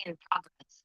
in progress.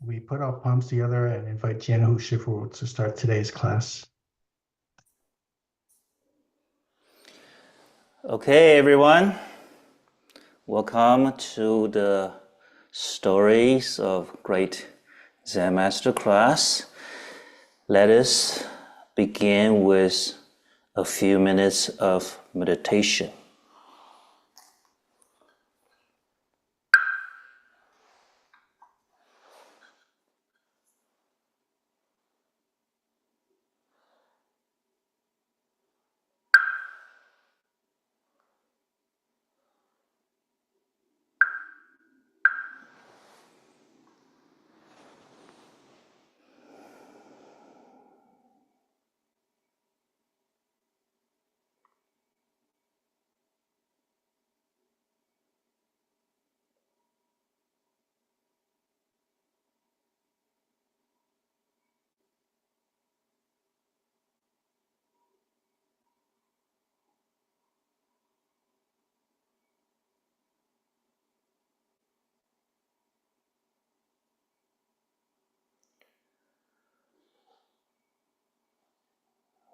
we put our palms together and invite Jianhu Shifu to start today's class. Okay, everyone. Welcome to the Stories of Great Zen Master class. Let us begin with a few minutes of meditation.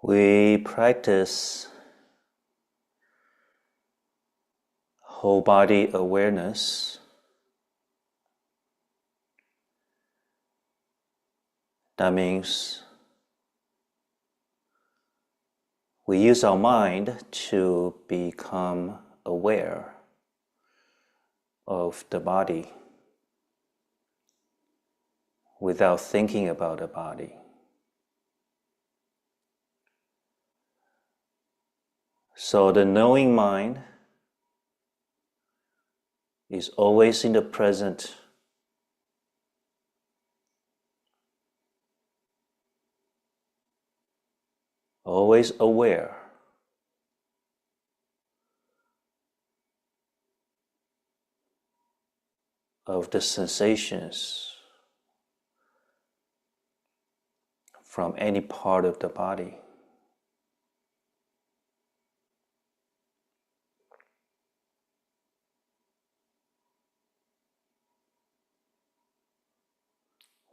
We practice whole body awareness. That means we use our mind to become aware of the body without thinking about the body. So the knowing mind is always in the present, always aware of the sensations from any part of the body.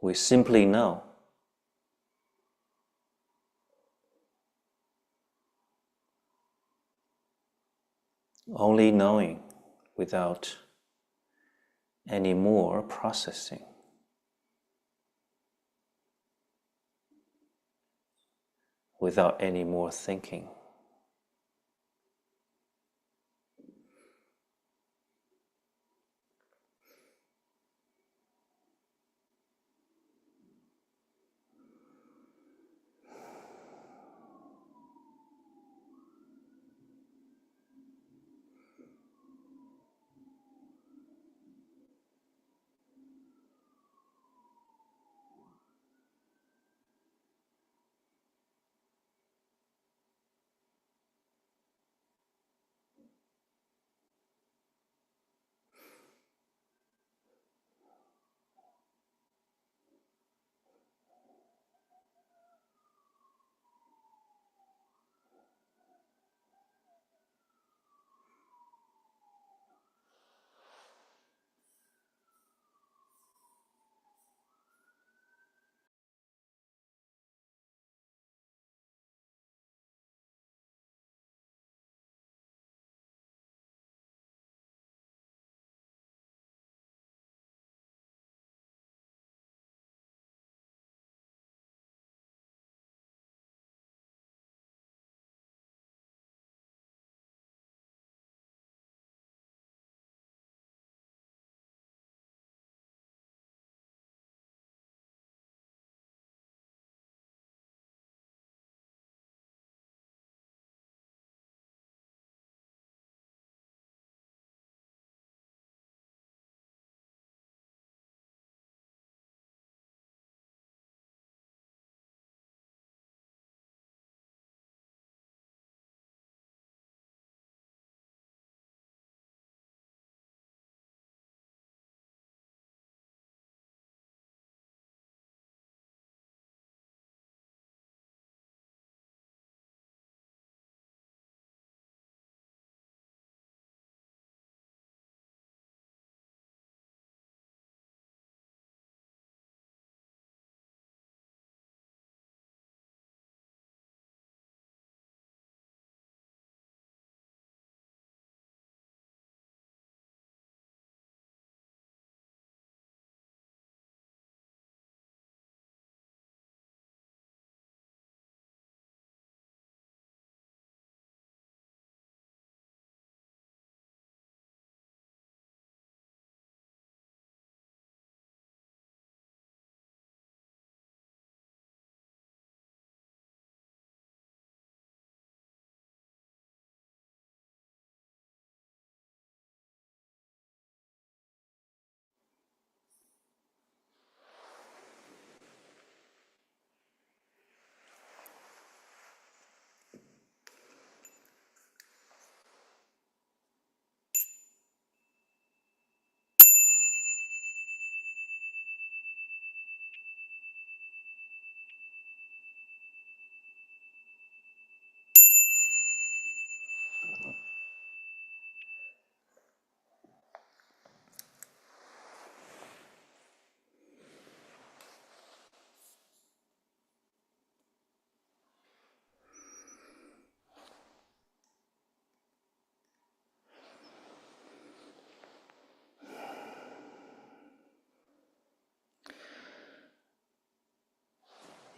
We simply know. Only knowing without any more processing, without any more thinking.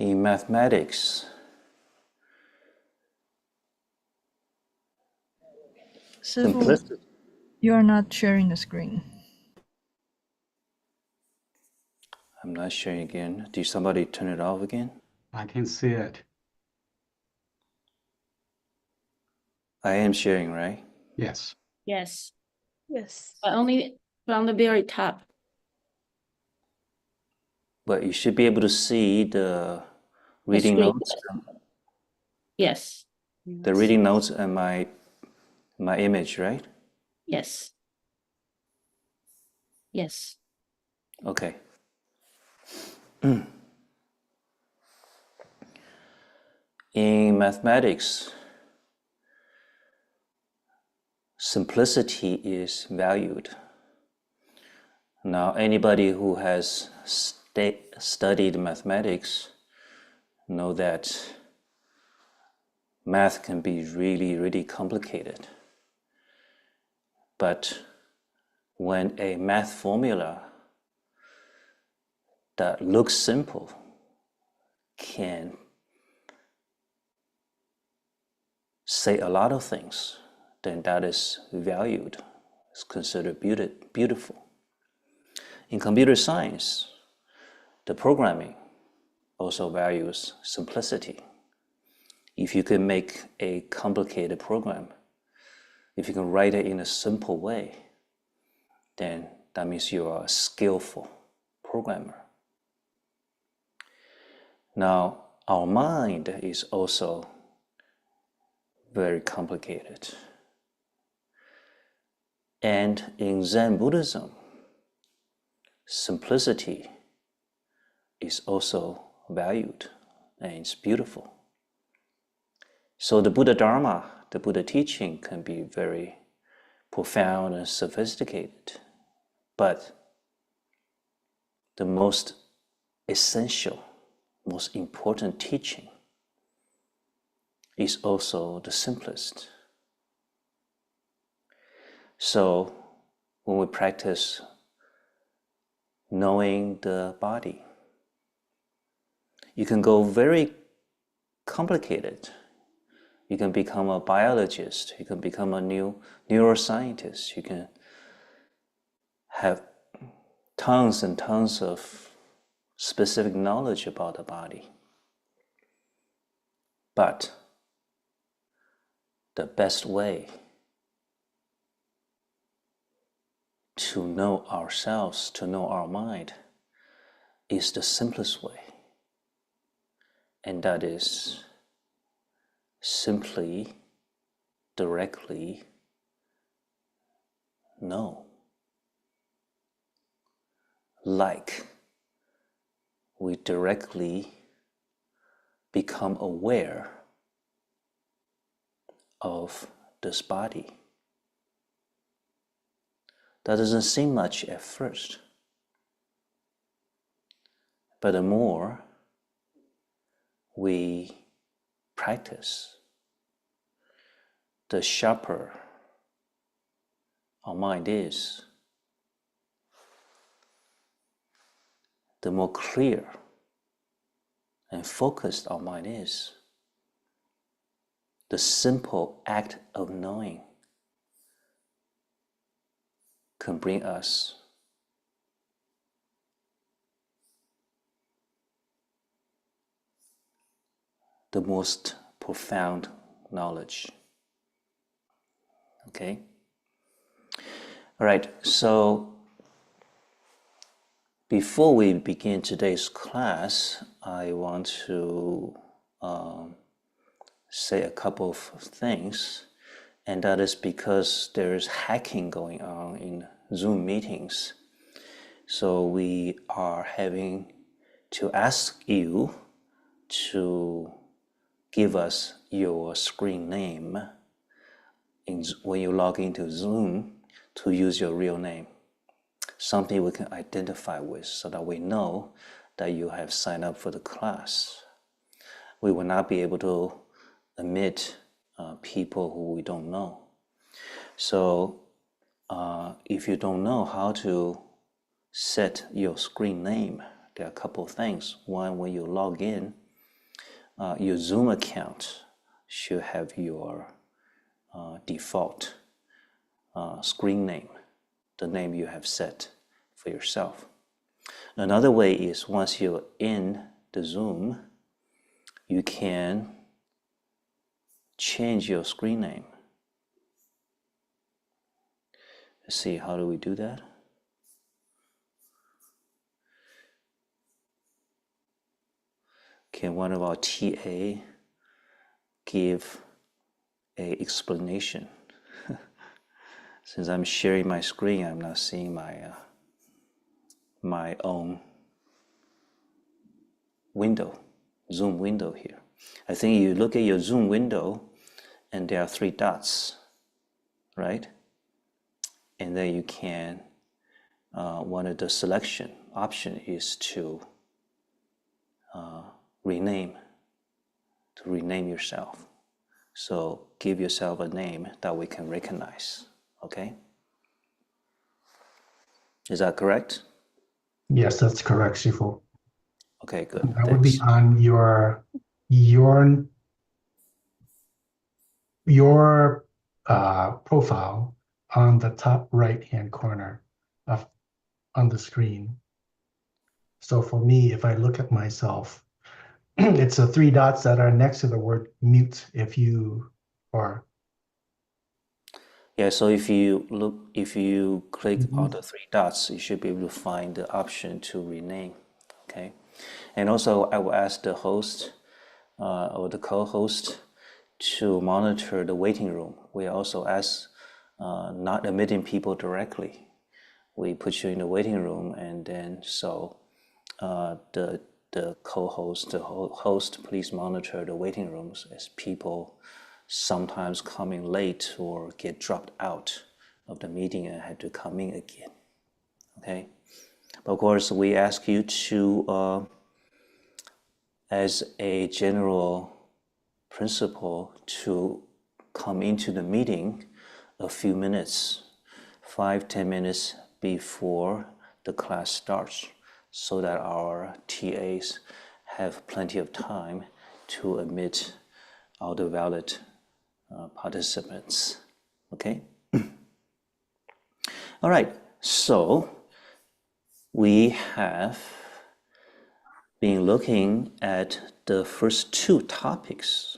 In mathematics, Shifu, you are not sharing the screen. I'm not sharing again. Did somebody turn it off again? I can see it. I am sharing, right? Yes. Yes, Yes. but only from the very top. But you should be able to see the reading screen. notes. Yes, The reading notes and my image, right? yes. Yes. Okay. In mathematics, simplicity is valued. Now, anybody who has studied mathematics know that math can be really, really complicated. But when a math formula that looks simple can say a lot of things, then that is valued. It's considered beautiful. In computer science, the programming also values simplicity. If you can make a complicated program, if you can write it in a simple way, then that means you are a skillful programmer. Now, our mind is also very complicated. And in Zen Buddhism, simplicity is also valued and it's beautiful. So the Bodhidharma, the Buddha teaching, can be very profound and sophisticated, but the most essential, most important teaching is also the simplest. So when we practice knowing the body, you can go very complicated. You can become a biologist, you can become a new neuroscientist, you can have tons and tons of specific knowledge about the body. But the best way to know ourselves, to know our mind, is the simplest way. And that is simply, directly know. Like we directly become aware of this body. That doesn't seem much at first, but the more we practice, the sharper our mind is, the more clear and focused our mind is. The simple act of knowing can bring us the most profound knowledge. Okay? All right, so before we begin today's class, I want to say a couple of things, and that is because there's hacking going on in Zoom meetings. So we are having to ask you to give us your screen name when you log into Zoom, to use your real name, something we can identify with so that we know that you have signed up for the class. We will not be able to admit people who we don't know. So if you don't know how to set your screen name, there are a couple of things. One, when you log in, your Zoom account should have your default screen name, the name you have set for yourself. Another way is once you're in the Zoom, you can change your screen name. Let's see, how do we do that? Can one of our TA give an explanation? Since I'm sharing my screen, I'm not seeing my own window, Zoom window here. I think you look at your Zoom window and there are 3 dots, right? And then you can, one of the selection option is to rename yourself. So give yourself a name that we can recognize, okay? Is that correct? Yes, that's correct, Shifu. Okay, good. That would be on your profile on the top right-hand corner on the screen. So for me, if I look at myself, it's the 3 dots that are next to the word mute. Yeah, so if you click on the 3 dots, you should be able to find the option to rename, okay? And also, I will ask the host or the co-host to monitor the waiting room. We also ask not admitting people directly. We put you in the waiting room, and then so the co-host, the host, please monitor the waiting rooms as people sometimes coming late or get dropped out of the meeting and had to come in again. Okay, but of course we ask you to, as a general principle, to come into the meeting a few minutes, 5-10 minutes before the class starts, so that our TAs have plenty of time to admit all the valid participants. Okay? All right, so we have been looking at the first 2 topics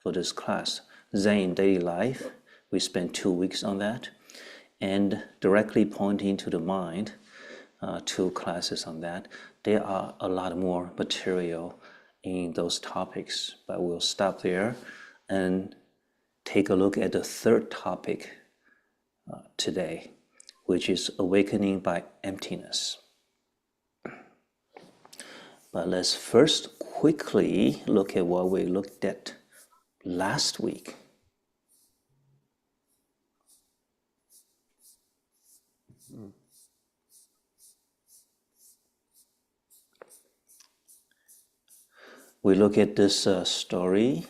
for this class. Zen in daily life, we spent 2 weeks on that, and directly pointing to the mind, 2 classes on that. There are a lot more material in those topics, but we'll stop there and take a look at the 3rd topic today, which is awakening by emptiness. But let's first quickly look at what we looked at last week. We look at this story.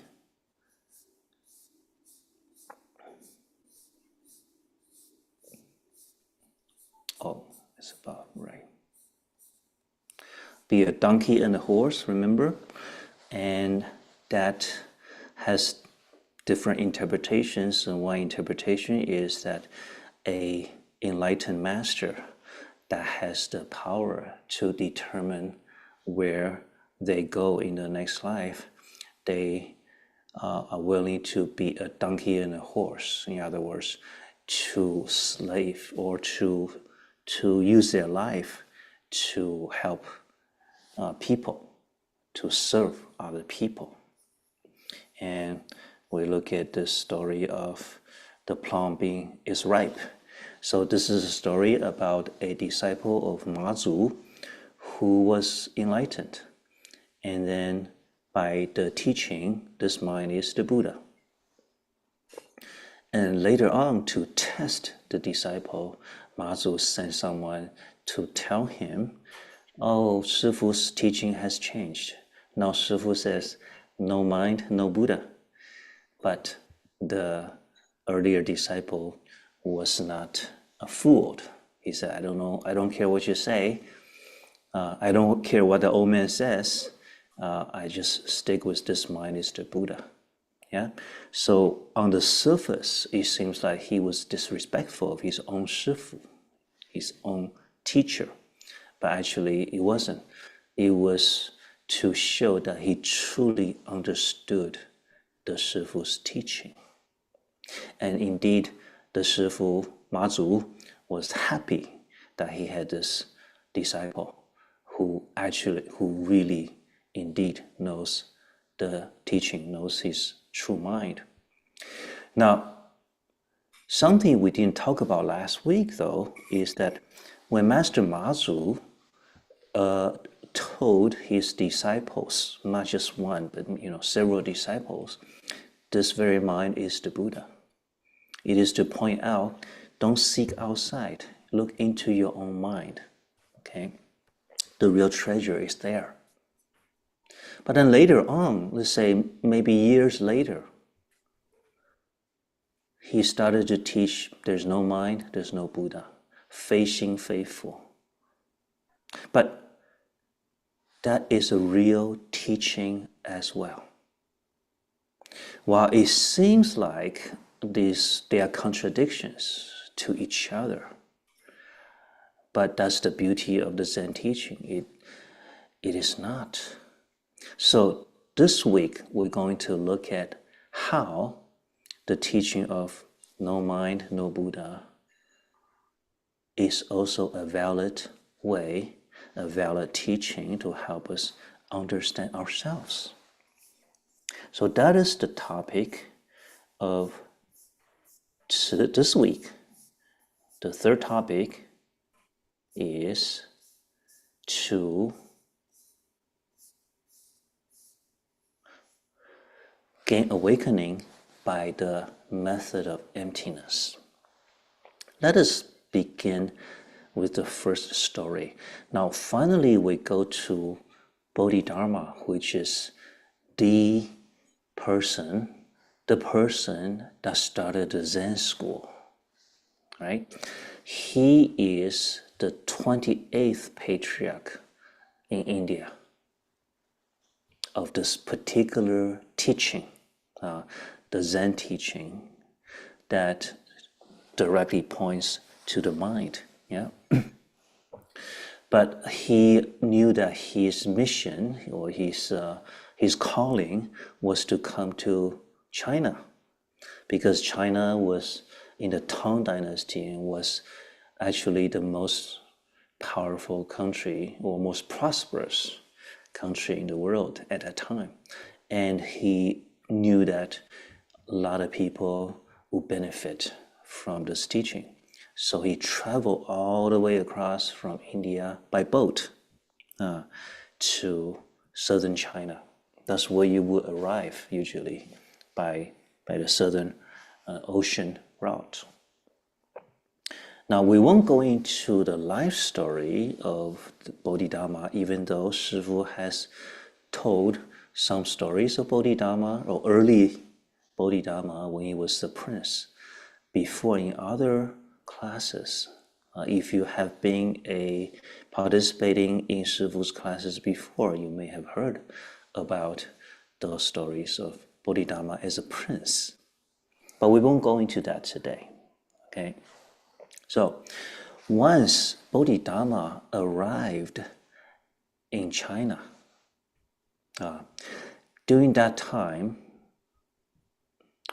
Oh, it's about right. Be a donkey and a horse, remember? And that has different interpretations, and one interpretation is that a enlightened master that has the power to determine where they go in the next life, they are willing to be a donkey and a horse. In other words, to slave or to use their life to help people, to serve other people. And we look at the story of the plum being is ripe. So this is a story about a disciple of Mazu who was enlightened. And then by the teaching, this mind is the Buddha. And later on, to test the disciple, Mazu sent someone to tell him, oh, Shifu's teaching has changed. Now Shifu says, no mind, no Buddha. But the earlier disciple was not fooled. He said, I don't know, I don't care what you say. I don't care what the old man says. I just stick with this mind is the Buddha. Yeah. So on the surface, it seems like he was disrespectful of his own Shifu, his own teacher. But actually, it wasn't. It was to show that he truly understood the Shifu's teaching. And indeed, the Shifu Mazu was happy that he had this disciple who really indeed knows the teaching, knows his true mind. Now, something we didn't talk about last week, though, is that when Master Mazu told his disciples, not just one, but several disciples, this very mind is the Buddha. It is to point out, don't seek outside, look into your own mind. Okay, the real treasure is there. But then later on, let's say maybe years later, he started to teach there's no mind, there's no Buddha, facing faithful. But that is a real teaching as well. While it seems like they are contradictions to each other, but that's the beauty of the Zen teaching. It is not. So this week, we're going to look at how the teaching of no mind, no Buddha is also a valid way, a valid teaching to help us understand ourselves. So that is the topic of this week. The third topic is to gain awakening by the method of emptiness. Let us begin with the first story. Now, finally, we go to Bodhidharma, which is the person that started the Zen school, right? He is the 28th patriarch in India of this particular teaching, the Zen teaching that directly points to the mind. Yeah. But he knew that his mission or his calling was to come to China, because China was in the Tang Dynasty and was actually the most powerful country or most prosperous country in the world at that time. And he knew that a lot of people would benefit from this teaching. So he traveled all the way across from India by boat to southern China. That's where you would arrive usually by the southern ocean route. Now, we won't go into the life story of the Bodhidharma, even though Shifu has told some stories of Bodhidharma or early Bodhidharma when he was the prince. Before, in other classes, if you have been participating in Shifu's classes before, you may have heard about those stories of Bodhidharma as a prince. But we won't go into that today, okay? So once Bodhidharma arrived in China, during that time,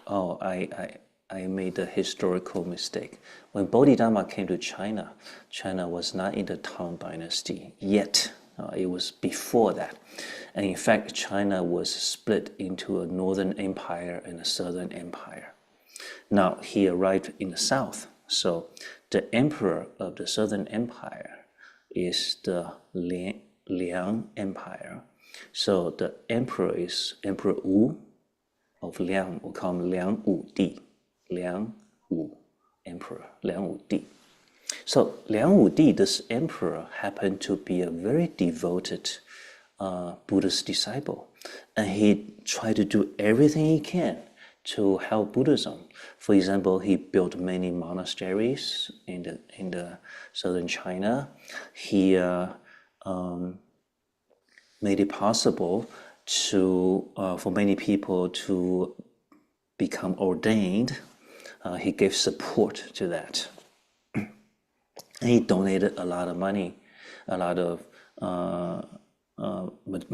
I made a historical mistake. When Bodhidharma came to China, China was not in the Tang Dynasty yet. It was before that. And in fact, China was split into a northern empire and a southern empire. Now, he arrived in the south. So the emperor of the southern empire is the Liang Empire. So the emperor is Emperor Wu of Liang. We call him Liang Wu Di. Liang Wu Emperor, Liang Wu Di. So Liang Wu Di, this emperor, happened to be a very devoted Buddhist disciple. And he tried to do everything he can to help Buddhism. For example, he built many monasteries in the southern China. He made it possible to for many people to become ordained. He gave support to that. And he donated a lot of money, a lot of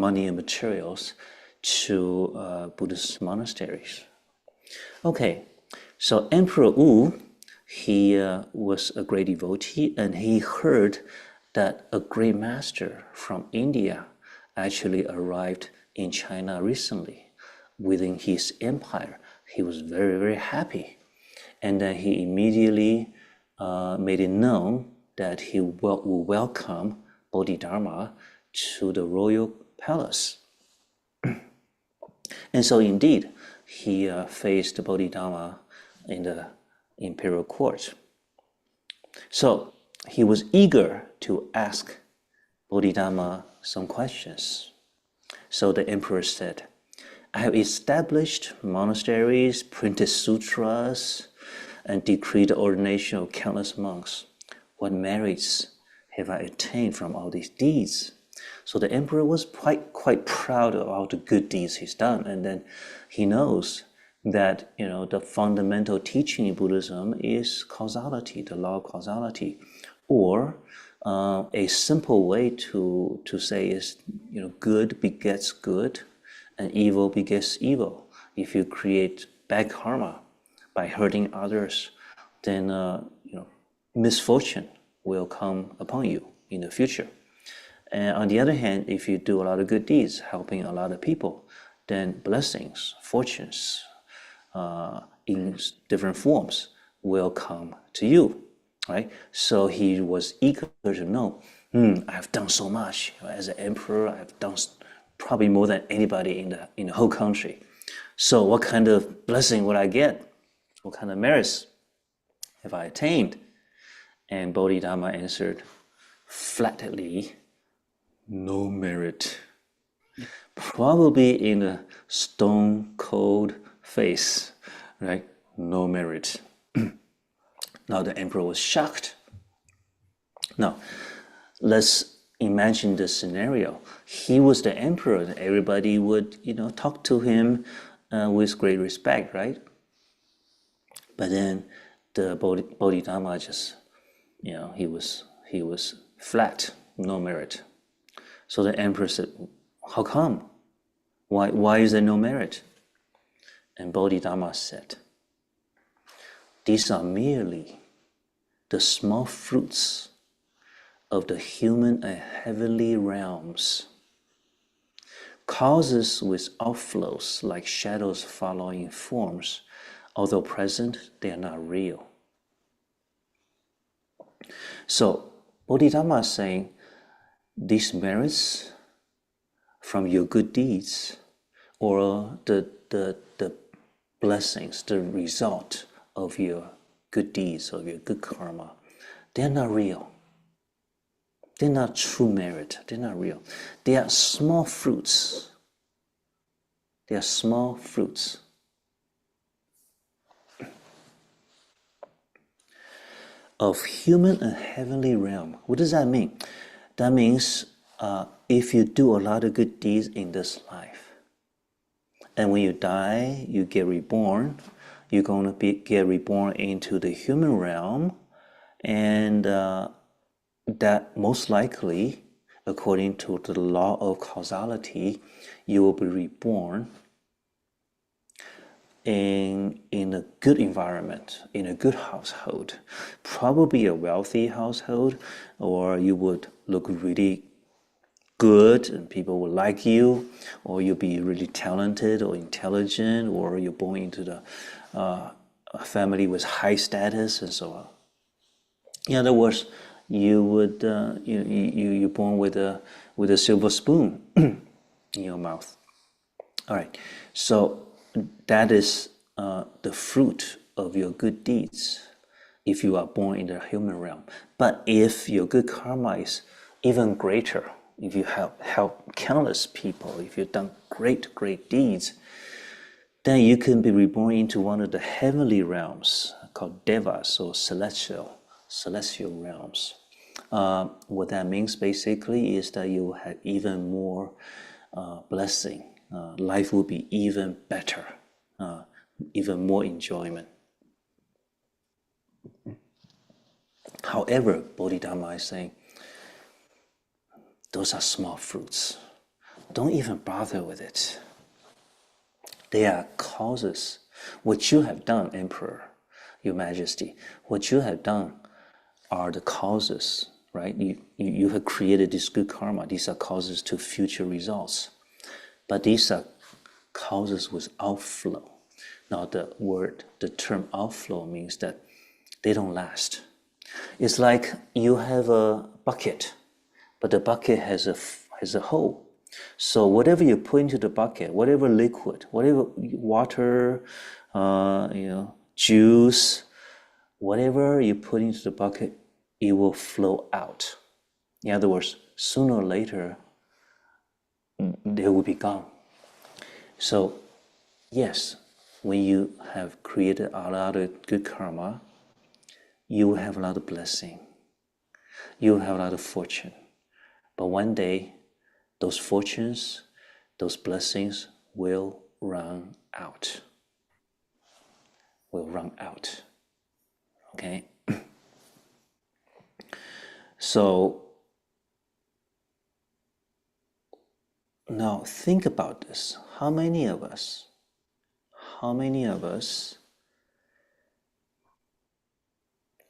money and materials to Buddhist monasteries. Okay, so Emperor Wu, he was a great devotee, and he heard that a great master from India actually arrived in China recently within his empire. He was very, very happy. And then he immediately made it known that he will welcome Bodhidharma to the royal palace. And so indeed, he faced Bodhidharma in the imperial court. So he was eager to ask Bodhidharma some questions. So the emperor said, I have established monasteries, printed sutras, and decreed the ordination of countless monks. What merits have I attained from all these deeds? So the emperor was quite proud of all the good deeds he's done, and then he knows that the fundamental teaching in Buddhism is causality, the law of causality, or a simple way to say is good begets good, and evil begets evil. If you create bad karma by hurting others, then misfortune will come upon you in the future. And on the other hand, if you do a lot of good deeds, helping a lot of people, then blessings, fortunes, in different forms will come to you, right? So he was eager to know, I've done so much. As an emperor, I've done probably more than anybody in the whole country. So what kind of blessing would I get? What kind of merits have I attained? And Bodhidharma answered flatly, no merit. Probably in a stone cold face, right? No merit. Now the emperor was shocked. Now, let's imagine the scenario. He was the emperor, and everybody would, talk to him with great respect, right? But then the Bodhidharma just, he was flat, no merit. So the emperor said, how come? Why is there no merit? And Bodhidharma said, these are merely the small fruits of the human and heavenly realms. Causes with outflows like shadows following forms, although present, they are not real. So Bodhidharma is saying, these merits from your good deeds, or the blessings, the result of your good deeds, of your good karma, they're not real. They're not true merit. They're not real. They are small fruits. They are small fruits of human and heavenly realm. What does that mean? That means if you do a lot of good deeds in this life, and when you die, you get reborn, you're going to get reborn into the human realm, and that most likely, according to the law of causality, you will be reborn in a good environment, in a good household, probably a wealthy household, or you would look really good and people will like you, or you'll be really talented or intelligent, or you're born into a family with high status and so on. In other words, you would you're born with a silver spoon in your mouth. All right, so that is the fruit of your good deeds if you are born in the human realm. But if your good karma is even greater, if you have helped countless people, if you've done great deeds, then you can be reborn into one of the heavenly realms called devas, or celestial realms. What that means basically is that you will have even more blessing. Life will be even better, even more enjoyment. However, Bodhidharma is saying, those are small fruits. Don't even bother with it. They are causes. What you have done, Emperor, Your Majesty, what you have done are the causes, right? You have created this good karma. These are causes to future results. But these are causes with outflow. Now the term outflow means that they don't last. It's like you have a bucket, but the bucket has a hole. So whatever you put into the bucket, whatever liquid, whatever water, juice, whatever you put into the bucket, it will flow out. In other words, sooner or later, they will be gone. So, yes, when you have created a lot of good karma, you will have a lot of blessing. You will have a lot of fortune. But one day, those fortunes, those blessings will run out. Will run out. Okay? So, now think about this. How many of us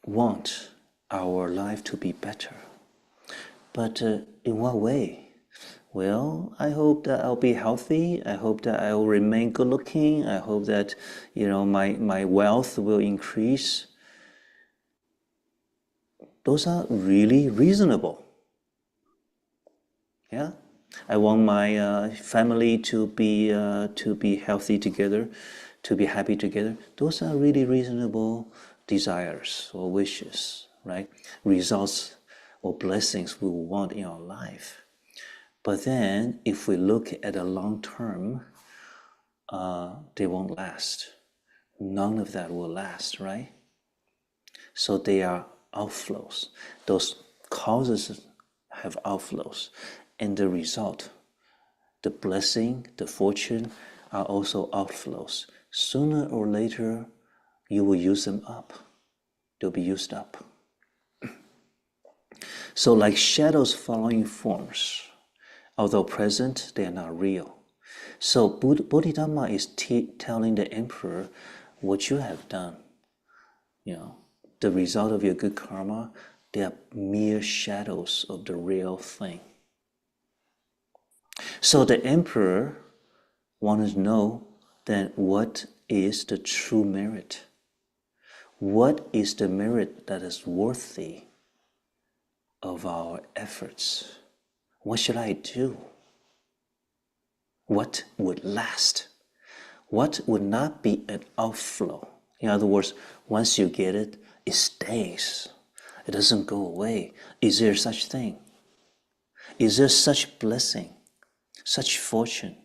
want our life to be better? But in what way? Well, I hope that I'll be healthy. I hope that I'll remain good looking. I hope that, my wealth will increase. Those are really reasonable. Yeah, I want my family to be healthy together, to be happy together. Those are really reasonable desires or wishes, right? Results or blessings we want in our life. But then, if we look at the long term, they won't last. None of that will last, right? So they are outflows. Those causes have outflows. And the result, the blessing, the fortune, are also outflows. Sooner or later, you will use them up. They'll be used up. So like shadows following forms, although present, they are not real. So Bodhidharma is telling the emperor, what you have done, the result of your good karma, they are mere shadows of the real thing. So the emperor wanted to know then what is the true merit? What is the merit that is worthy of our efforts? What should I do? What would last? What would not be an outflow? In other words, once you get it, it stays. It doesn't go away. Is there such thing? Is there such blessing, such fortune,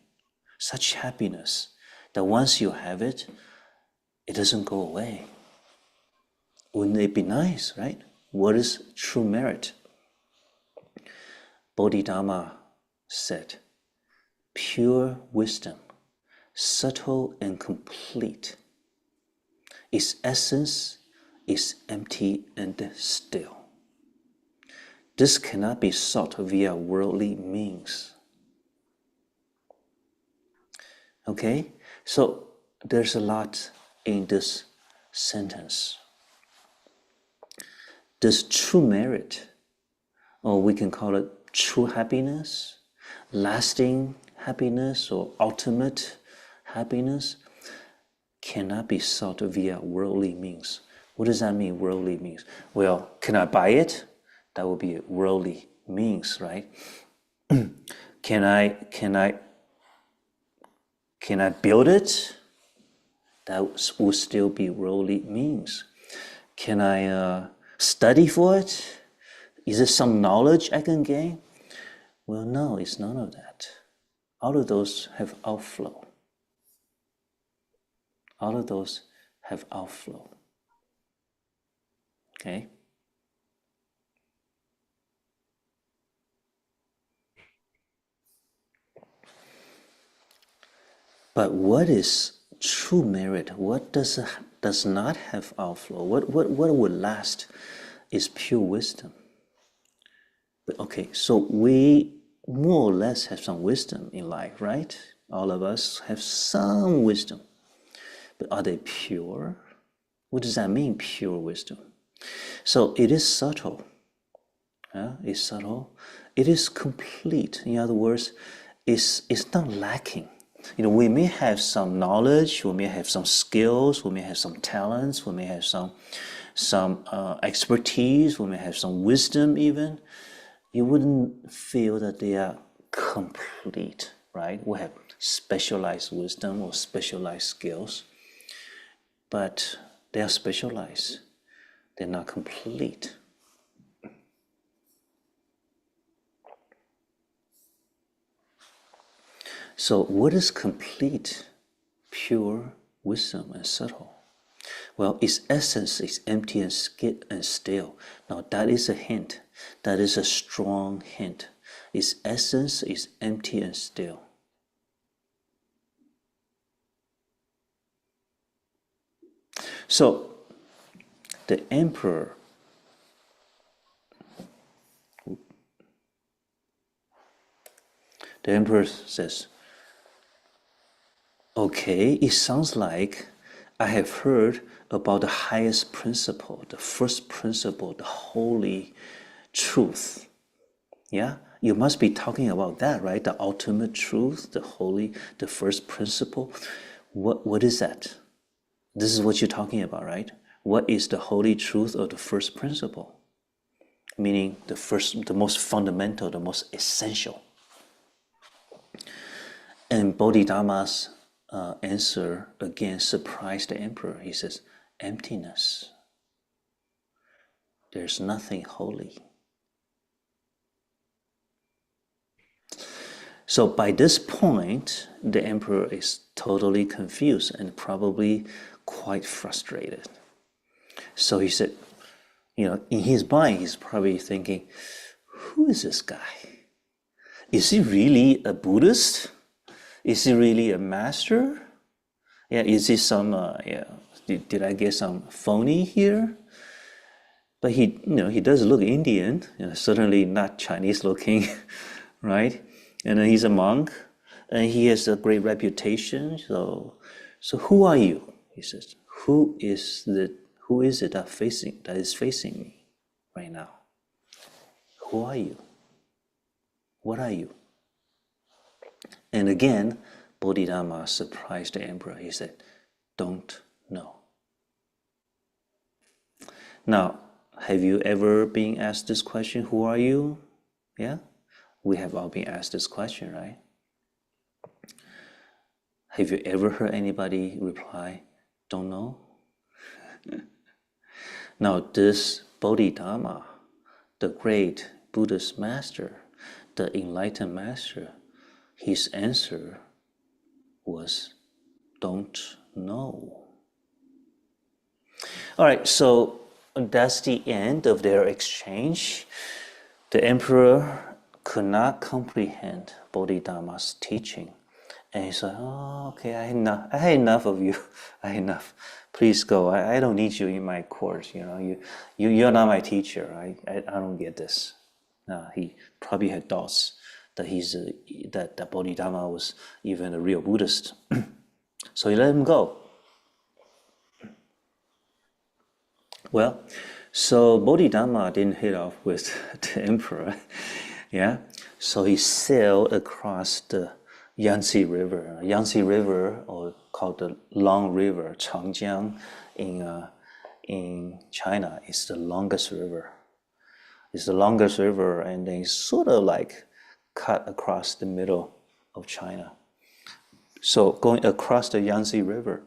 such happiness that once you have it, it doesn't go away? Wouldn't it be nice, right? What is true merit? Bodhidharma said, pure wisdom, subtle and complete. Its essence is empty and still. This cannot be sought via worldly means. Okay? So there's a lot in this sentence. This true merit, or we can call it true happiness, lasting happiness, or ultimate happiness, cannot be sought via worldly means. What does that mean, worldly means? Well, can I buy it? That would be worldly means, right? Can I build it? That will still be worldly means. Can I study for it? Is there some knowledge I can gain? Well, no, it's none of that. All of those have outflow. All of those have outflow. Okay? But what is true merit? What does not have outflow? What would last is pure wisdom. But okay, so we more or less have some wisdom in life, right? All of us have some wisdom. But are they pure? What does that mean, pure wisdom? So it is subtle. It's subtle. It is complete. In other words, it's not lacking. We may have some knowledge, we may have some skills, we may have some talents, we may have some expertise, we may have some wisdom even. You wouldn't feel that they are complete, right? We have specialized wisdom or specialized skills, but they are specialized. They're not complete. So what is complete, pure wisdom and subtle? Well, its essence is empty and still. Now that is a hint. That is a strong hint. Its essence is empty and still. So the emperor says, okay, it sounds like I have heard about the highest principle, the first principle, the holy truth. Yeah, you must be talking about that, right? The ultimate truth, the holy, the first principle. What is that? This is what you're talking about, right? What is the holy truth of the first principle? Meaning the most fundamental, the most essential. And Bodhidharma's answer again surprised the emperor. He says, emptiness. There's nothing holy. So by this point, the emperor is totally confused and probably quite frustrated. So he said, in his mind, he's probably thinking, who is this guy? Is he really a Buddhist? Is he really a master? Yeah, is he some, did I get some phony here? But he does look Indian, certainly not Chinese looking, right? And then he's a monk, and he has a great reputation. So who are you? He says, who is it that is facing me right now? Who are you? What are you? And again, Bodhidharma surprised the emperor. He said, don't know. Now, have you ever been asked this question, who are you? Yeah? We have all been asked this question, right? Have you ever heard anybody reply, don't know? Now, this Bodhidharma, the great Buddhist master, the enlightened master, his answer was, don't know. All right, so that's the end of their exchange. The emperor could not comprehend Bodhidharma's teaching. And he said, oh, okay, I had enough of you. I had enough. Please go. I don't need you in my court. You're not my teacher. I don't get this. He probably had thoughts that that Bodhidharma was even a real Buddhist. So he let him go. Well, so Bodhidharma didn't hit off with the emperor. Yeah. So he sailed across the Yangtze River. Yangtze River, or called the Long River, Changjiang in China, is the longest river. It's the longest river, and they sort of like cut across the middle of China. So going across the Yangtze River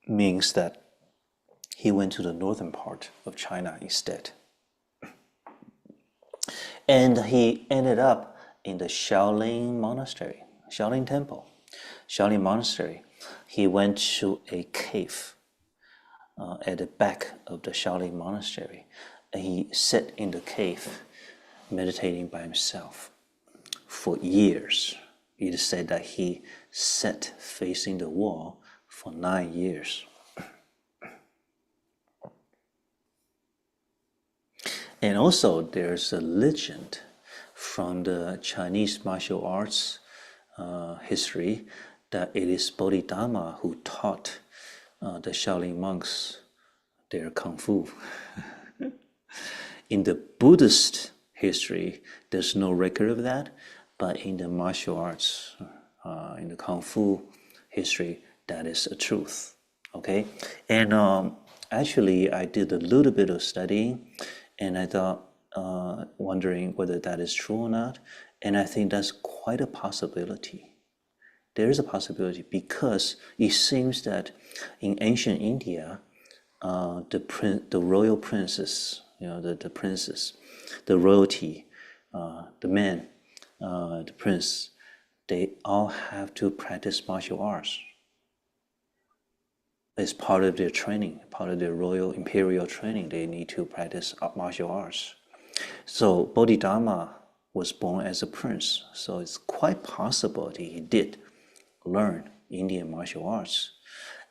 means that he went to the northern part of China instead. And he ended up in the Shaolin Monastery, Shaolin Temple, Shaolin Monastery. He went to a cave at the back of the Shaolin Monastery. And he sat in the cave, meditating by himself for years. It is said that he sat facing the wall for 9 years. And also there's a legend from the Chinese martial arts history that it is Bodhidharma who taught the Shaolin monks their kung fu. In the Buddhist history, there's no record of that, but in the martial arts, in the kung fu history, that is a truth. Okay, and actually, I did a little bit of studying, and I thought, wondering whether that is true or not, and I think that's quite a possibility. There is a possibility because it seems that in ancient India, the royal princes, the princes, the royalty, the men, the prince, they all have to practice martial arts. It's part of their training, part of their royal imperial training. They need to practice martial arts. So Bodhidharma was born as a prince, so it's quite possible that he did learn Indian martial arts,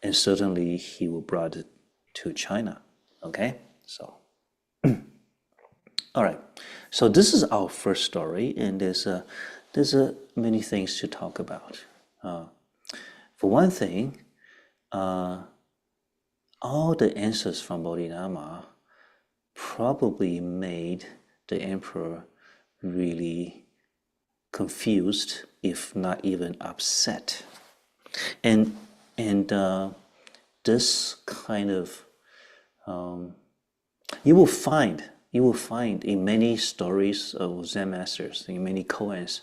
and certainly he will brought it to China. Okay, so all right. So this is our first story, and there's many things to talk about. For one thing, all the answers from Bodhidharma probably made the emperor really confused, if not even upset. And this kind of you will find in many stories of Zen masters, in many koans,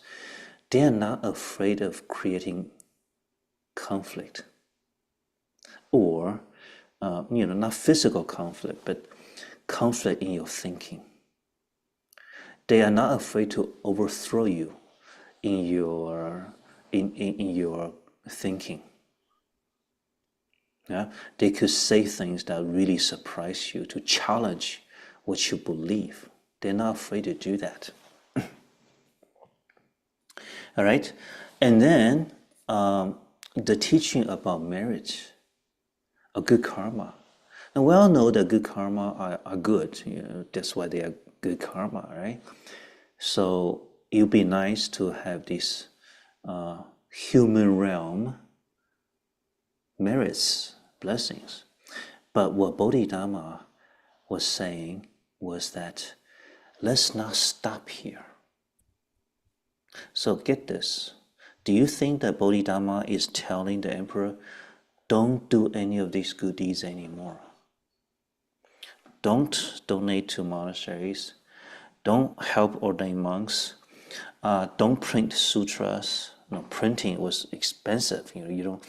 they are not afraid of creating conflict, or not physical conflict, but conflict in your thinking. They are not afraid to overthrow you in your thinking. Yeah, they could say things that really surprise you, to challenge what you believe. They're not afraid to do that. All right, and then the teaching about merit, a good karma. And we all know that good karma are good. That's why they are good karma, right? So it would be nice to have this human realm merits, blessings. But what Bodhidharma was saying was that let's not stop here. So get this. Do you think that Bodhidharma is telling the emperor, don't do any of these good deeds anymore? Don't donate to monasteries. Don't help ordained monks. Don't print sutras. Printing was expensive. You don't.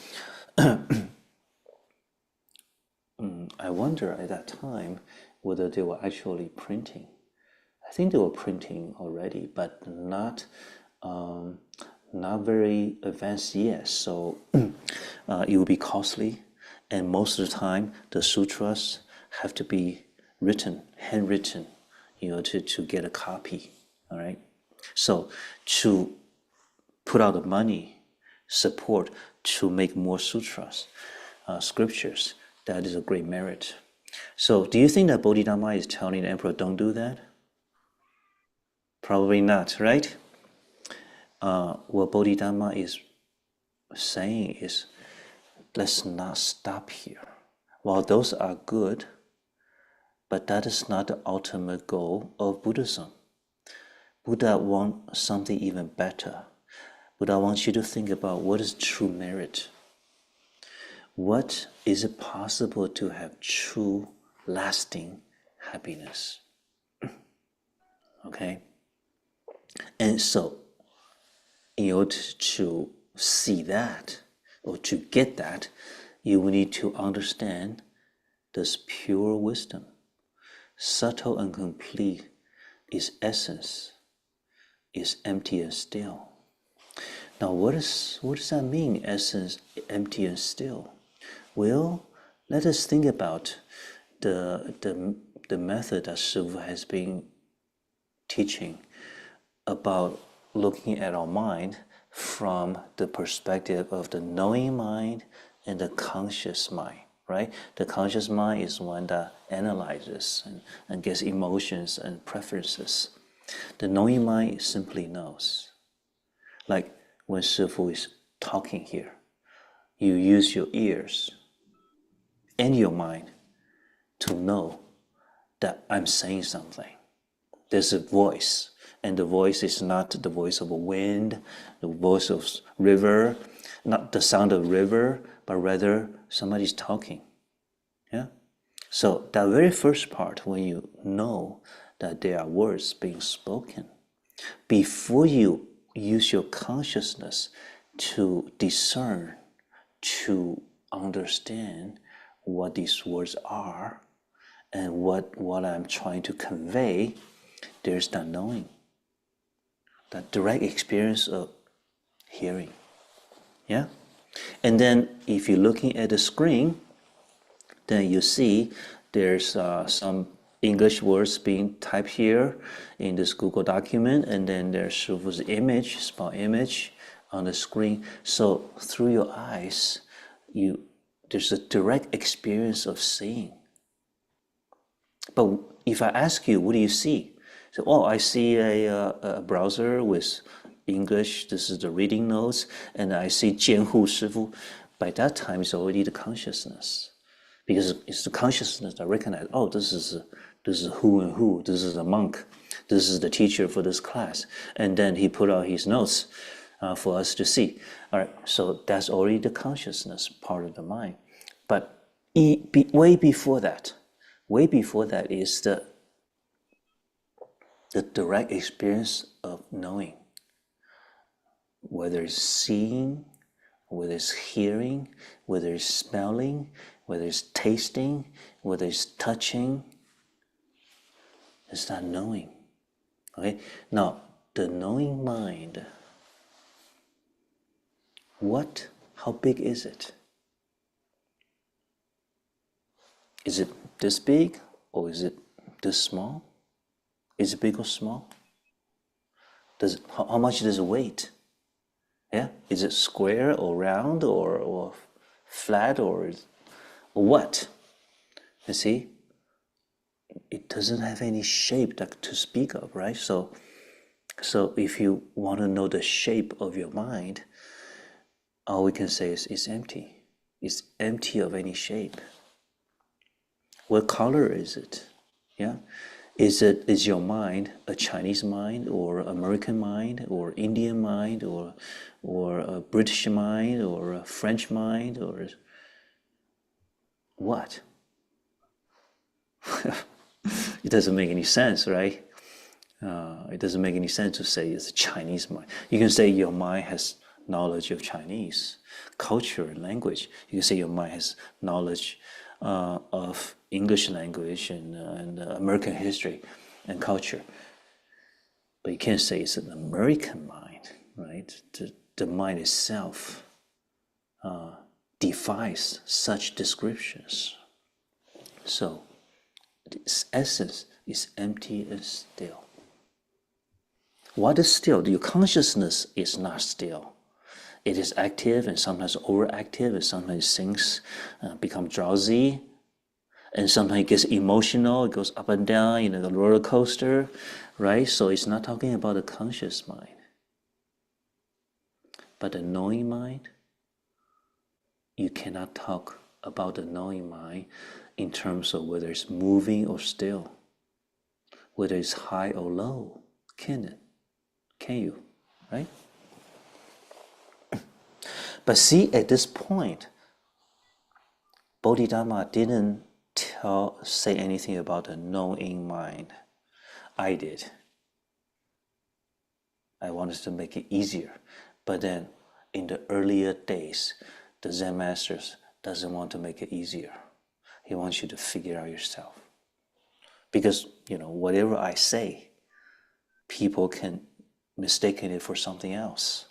I wonder at that time whether they were actually printing. I think they were printing already, but not very advanced yet. So it will be costly, and most of the time the sutras have to be written, handwritten, to get a copy. All right. So to put out the money, support to make more sutras, scriptures, that is a great merit. So do you think that Bodhidharma is telling the emperor, don't do that? Probably not, right? What Bodhidharma is saying is, let's not stop here. While those are good, but that is not the ultimate goal of Buddhism. Buddha wants something even better. Buddha wants you to think about what is true merit. What is it possible to have true, lasting happiness? Okay? And so, in order to see that, or to get that, you will need to understand this pure wisdom. Subtle and complete is essence, is empty and still. Now, what does that mean, essence, empty and still? Well, let us think about the method that Shifu has been teaching about looking at our mind from the perspective of the knowing mind and the conscious mind, right? The conscious mind is one that analyzes and gets emotions and preferences. The knowing mind simply knows. Like when Shifu is talking here, you use your ears and your mind to know that I'm saying something. There's a voice, and the voice is not the voice of a wind, the voice of river, not the sound of river, but rather somebody's talking. Yeah? So that very first part, when you know that there are words being spoken, before you use your consciousness to discern, to understand what these words are and what I'm trying to convey, there's that knowing, that direct experience of hearing. Yeah? And then if you're looking at the screen, then you see there's some English words being typed here in this Google document, and then there's Shifu's image, small image on the screen. So through your eyes, there's a direct experience of seeing. But if I ask you, what do you see? So, oh, I see a browser with English. This is the reading notes, and I see Jianhu Shifu. By that time, it's already the consciousness, because it's the consciousness that recognizes. Oh, this is who and who. This is a monk. This is the teacher for this class, and then he put out his notes for us to see. All right, so that's already the consciousness part of the mind. But way before that is the direct experience of knowing, whether it's seeing, whether it's hearing, whether it's smelling, whether it's tasting, whether it's touching. It's not knowing. Okay? Now, the knowing mind, how big is it? Is it this big, or is it this small? Is it big or small? How much does it weigh? Yeah, is it square or round or flat or what? You see, it doesn't have any shape to speak of, right? So if you want to know the shape of your mind, all we can say is it's empty. It's empty of any shape. What color is it? Yeah. Is your mind a Chinese mind or American mind or Indian mind or a British mind or a French mind or what? It doesn't make any sense, right? It doesn't make any sense to say it's a Chinese mind. You can say your mind has knowledge of Chinese culture and language. You can say your mind has knowledge of English language and American history and culture. But you can't say it's an American mind, right? The mind itself defies such descriptions. So its essence is empty and still. What is still? Your consciousness is not still. It is active and sometimes overactive, and sometimes things become drowsy, and sometimes it gets emotional, it goes up and down, the roller coaster, right? So it's not talking about the conscious mind. But the knowing mind, you cannot talk about the knowing mind in terms of whether it's moving or still, whether it's high or low. Can it? Can you? Right? But see, at this point, Bodhidharma didn't say anything about the knowing mind. I did. I wanted to make it easier. But then, in the earlier days, the Zen Masters doesn't want to make it easier. He wants you to figure out yourself. Because, whatever I say, people can mistake it for something else.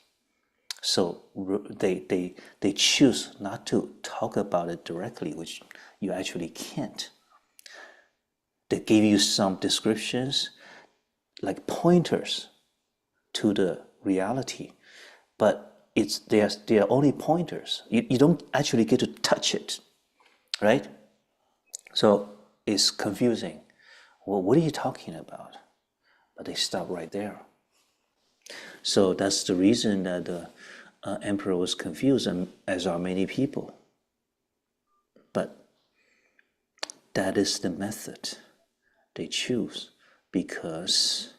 So they choose not to talk about it directly, which you actually can't. They give you some descriptions, like pointers to the reality, but they are only pointers. You don't actually get to touch it, right? So it's confusing. Well, what are you talking about? But they stop right there. So that's the reason that the emperor was confused, and as are many people. But that is the method they choose because,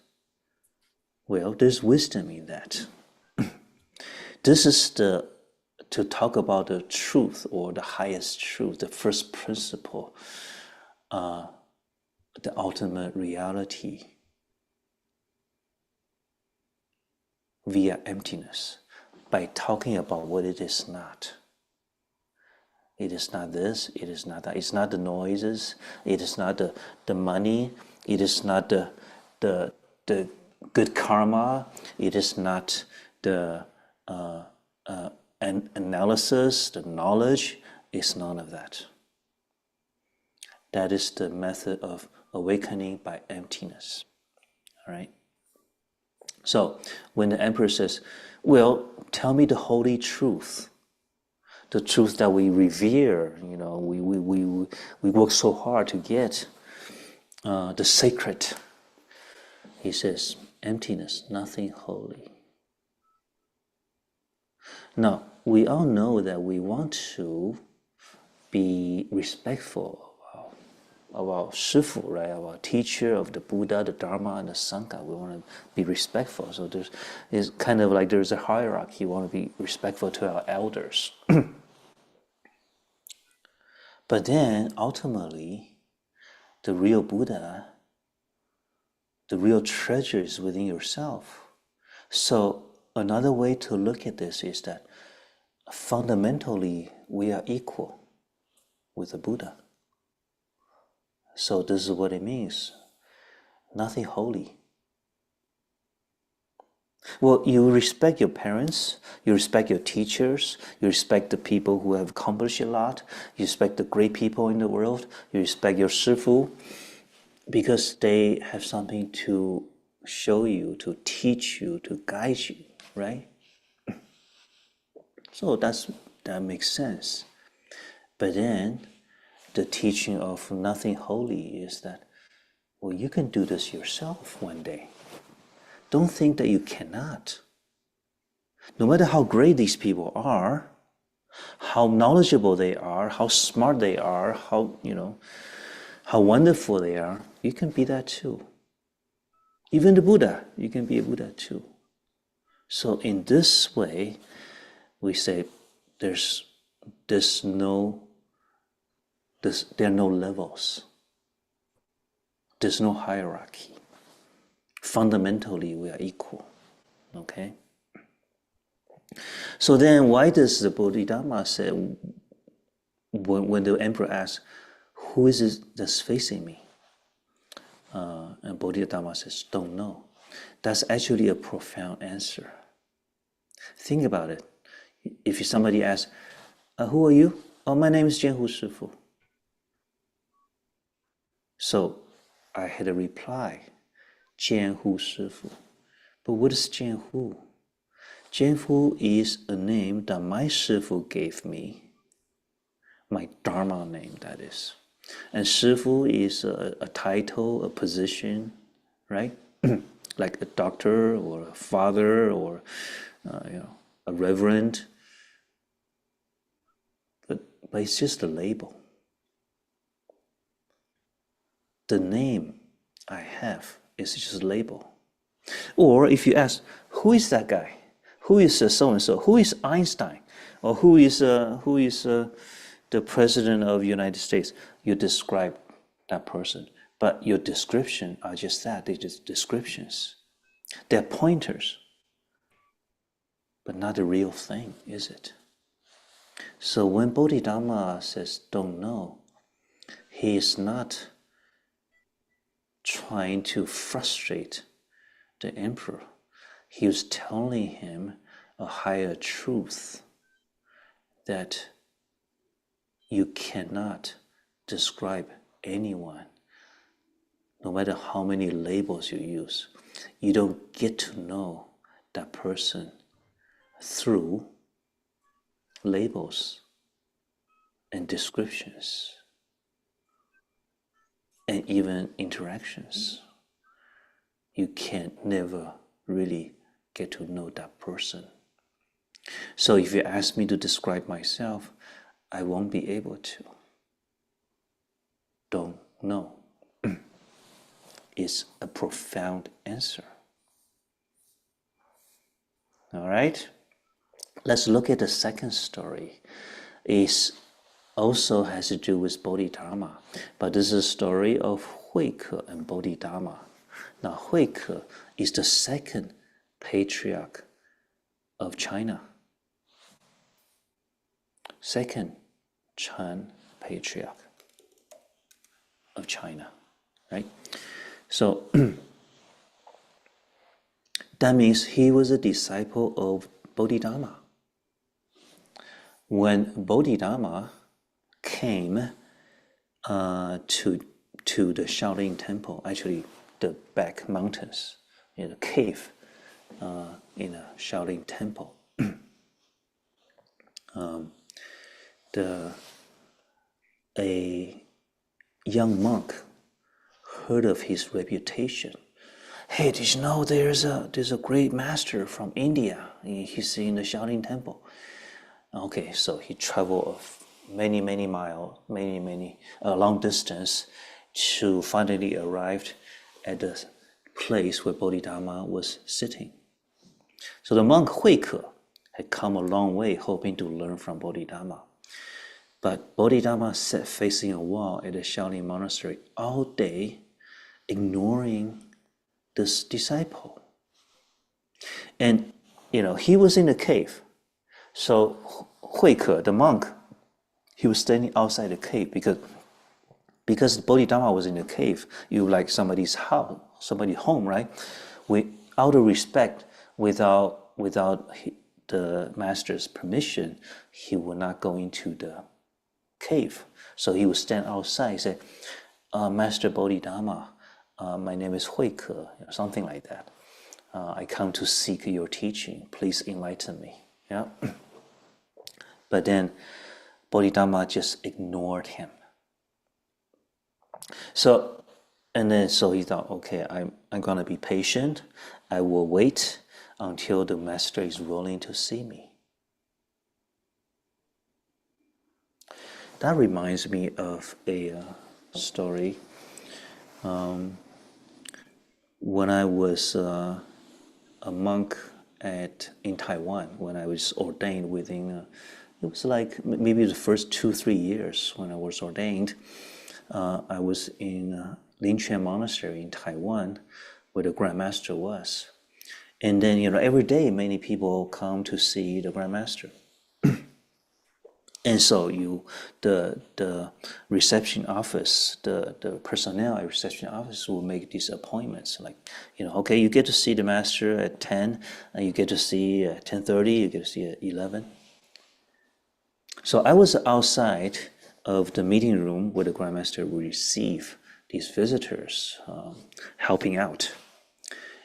well, there's wisdom in that. This is to talk about the truth or the highest truth, the first principle, the ultimate reality via emptiness, by talking about what it is not. It is not this, it is not that. It's not the noises, it is not the money, it is not the good karma, it is not the analysis, the knowledge. It's none of that. That is the method of awakening by emptiness. All right? So when the emperor says, well, tell me the holy truth, the truth that we revere, we work so hard to get, the sacred. He says, emptiness, nothing holy. Now, we all know that we want to be respectful of our Shifu, right? Of our teacher, of the Buddha, the Dharma, and the Sangha. We want to be respectful. So it's kind of like there's a hierarchy. We want to be respectful to our elders. But then, ultimately, the real Buddha, the real treasure is within yourself. So another way to look at this is that fundamentally, we are equal with the Buddha. So this is what it means. Nothing holy. Well, you respect your parents, you respect your teachers, you respect the people who have accomplished a lot, you respect the great people in the world, you respect your Shifu, because they have something to show you, to teach you, to guide you, right? So that makes sense. But then the teaching of nothing holy is that, well, you can do this yourself one day. Don't think that you cannot. No matter how great these people are, how knowledgeable they are, how smart they are, how wonderful they are, you can be that too. Even the Buddha, you can be a Buddha too. So in this way, we say there are no levels. There's no hierarchy. Fundamentally, we are equal. Okay? So then why does the Bodhidharma say, when the emperor asks, who is it that's facing me? And Bodhidharma says, don't know. That's actually a profound answer. Think about it. If somebody asks, who are you? Oh, my name is Jianhu Shifu. So I had a reply, Jianhu Shifu. But what is Jianhu? Jianhu is a name that my Shifu gave me, my Dharma name, that is. And Shifu is a title, a position, right? Like a doctor or a father or a reverend. But it's just a label. The name I have is just a label. Or if you ask, who is that guy? Who is so-and-so? Who is Einstein? Or who is the president of the United States? You describe that person. But your description are just that. They're just descriptions. They're pointers. But not the real thing, is it? So when Bodhidharma says, don't know, he is not trying to frustrate the emperor. He was telling him a higher truth that you cannot describe anyone, no matter how many labels you use. You don't get to know that person through labels and descriptions and even interactions. You can never really get to know that person. So if you ask me to describe myself, I won't be able to. Don't know. It's a profound answer. All right? Let's look at the second story. It also has to do with Bodhidharma, but this is a story of Huike and Bodhidharma. Now, Huike is the second patriarch of China. Second Chan patriarch of China, right? So that means he was a disciple of Bodhidharma. When Bodhidharma came to the Shaolin Temple, actually the back mountains, in a cave in a Shaolin Temple, a young monk heard of his reputation. Hey, did you know there's a great master from India? He's in the Shaolin Temple. Okay, so he traveled many miles, long distance to finally arrived at the place where Bodhidharma was sitting. So the monk Huike had come a long way hoping to learn from Bodhidharma. But Bodhidharma sat facing a wall at the Shaolin monastery all day, ignoring this disciple. And, he was in the cave. So Huike, the monk, he was standing outside the cave because Bodhidharma was in the cave. You like somebody's house, somebody's home, right? Out of respect, without the master's permission, he would not go into the cave. So he would stand outside and say, Master Bodhidharma, my name is Huike, something like that. I come to seek your teaching. Please enlighten me. Yeah. But then Bodhidharma just ignored him. So he thought, okay, I'm gonna be patient. I will wait until the master is willing to see me. That reminds me of a story. When I was a monk in Taiwan, when I was ordained within, it was like maybe the first 2-3 years when I was ordained, I was in Linquan Monastery in Taiwan, where the Grand Master was. And then, every day many people come to see the Grand Master. And so the reception office, the personnel at reception office will make these appointments. Like, okay, you get to see the master at 10, and you get to see at 10:30, you get to see at 11. So I was outside of the meeting room where the Grand Master would receive these visitors, helping out.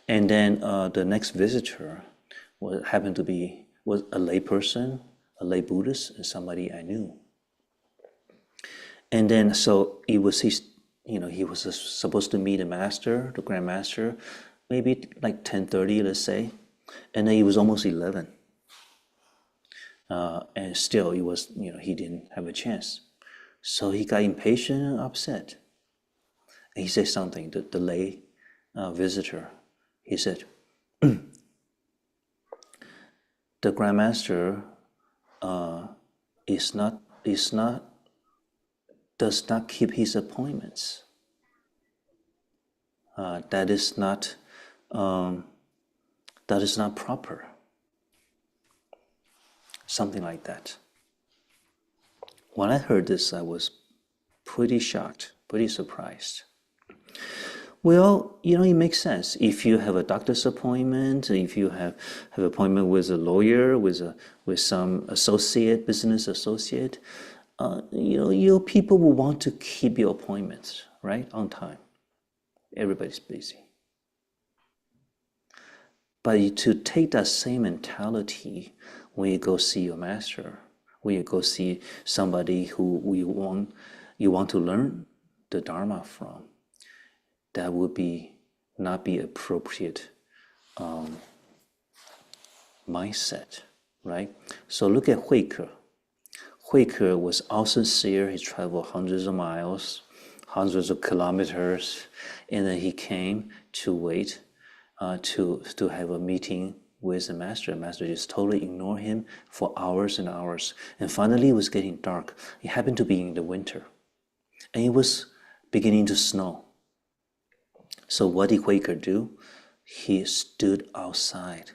And then the next visitor happened to be a lay person, a lay Buddhist, and somebody I knew. And then so he was supposed to meet the master, the Grand Master, maybe like 10:30, let's say, and then it was almost 11. And still, he didn't have a chance. So he got impatient and upset. And he said something, the lay visitor. He said, the Grand Master does not keep his appointments. That is not proper. Something like that. When I heard this, I was pretty shocked, pretty surprised. Well, it makes sense. If you have a doctor's appointment, if you have an appointment with a lawyer, with some business associate, your people will want to keep your appointments, right, on time. Everybody's busy. But to take that same mentality when you go see your master, when you go see somebody who you want to learn the Dharma from, that would not be appropriate mindset, right? So look at Huike. Huike was all sincere. He traveled hundreds of miles, hundreds of kilometers, and then he came to wait to have a meeting with the master. The master just totally ignored him for hours and hours. And finally, it was getting dark. It happened to be in the winter, and it was beginning to snow. So what did Huike do? He stood outside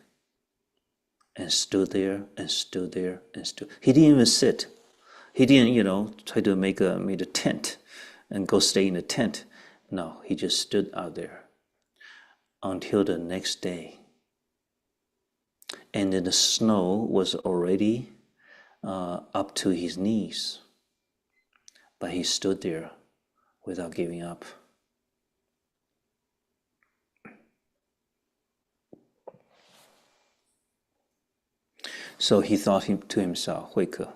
and stood there and stood there and stood. He didn't even sit. He didn't, try to make a tent and go stay in a tent. No, he just stood out there until the next day. And then the snow was already up to his knees. But he stood there without giving up. So he thought to himself, Huike,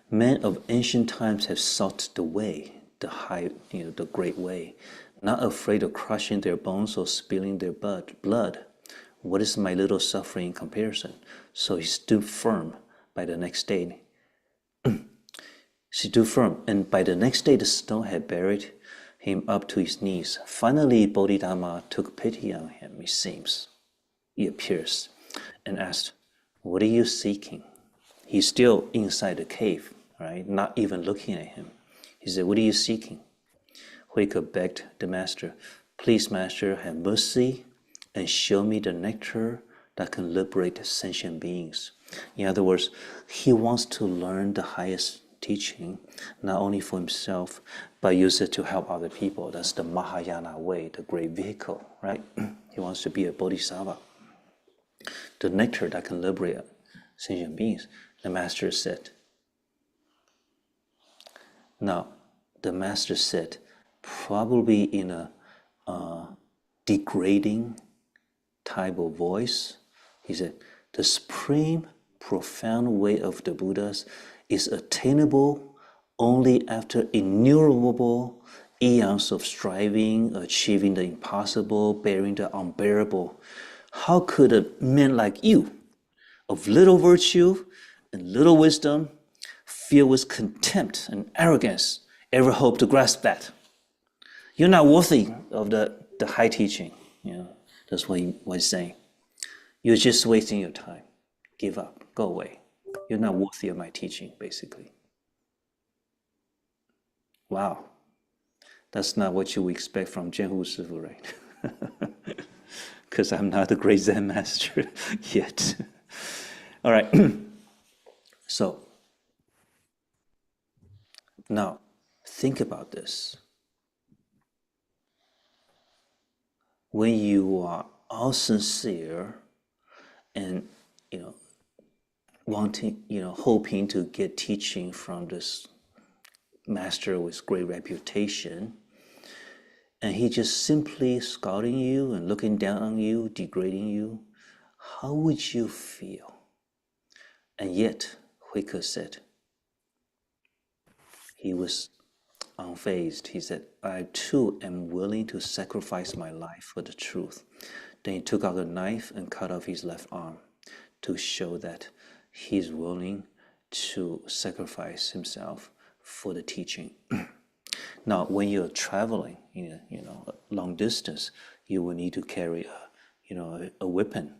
men of ancient times have sought the way, the great way, not afraid of crushing their bones or spilling their blood. What is my little suffering in comparison? So he stood firm by the next day. She stood firm, and by the next day the snow had buried him up to his knees. Finally, Bodhidharma took pity on him, it appears, and asked, what are you seeking? He's still inside the cave, right? Not even looking at him. He said, what are you seeking? Huike begged the master, please, master, have mercy and show me the nectar that can liberate sentient beings. In other words, he wants to learn the highest teaching, not only for himself, but use it to help other people. That's the Mahayana way, the great vehicle, right? He wants to be a bodhisattva. The nectar that can liberate sentient beings. The master said. Now, the master said, probably in a degrading type of voice, he said, the supreme, profound way of the Buddhas is attainable only after innumerable eons of striving, achieving the impossible, bearing the unbearable. How could a man like you, of little virtue and little wisdom, filled with contempt and arrogance, ever hope to grasp that? You're not worthy of the high teaching. That's what he's saying. You're just wasting your time. Give up. Go away. You're not worthy of my teaching, basically. Wow. That's not what you would expect from Jianhu Shifu, right? Because I'm not a great Zen master yet. All right. So, now, think about this. When you are all sincere and, wanting, hoping to get teaching from this master with great reputation, and he just simply scouting you and looking down on you, degrading you, how would you feel? And yet, Huike said, he was unfazed. He said, I too am willing to sacrifice my life for the truth. Then he took out a knife and cut off his left arm to show that he's willing to sacrifice himself for the teaching. Now, when you're traveling, a long distance, you will need to carry a weapon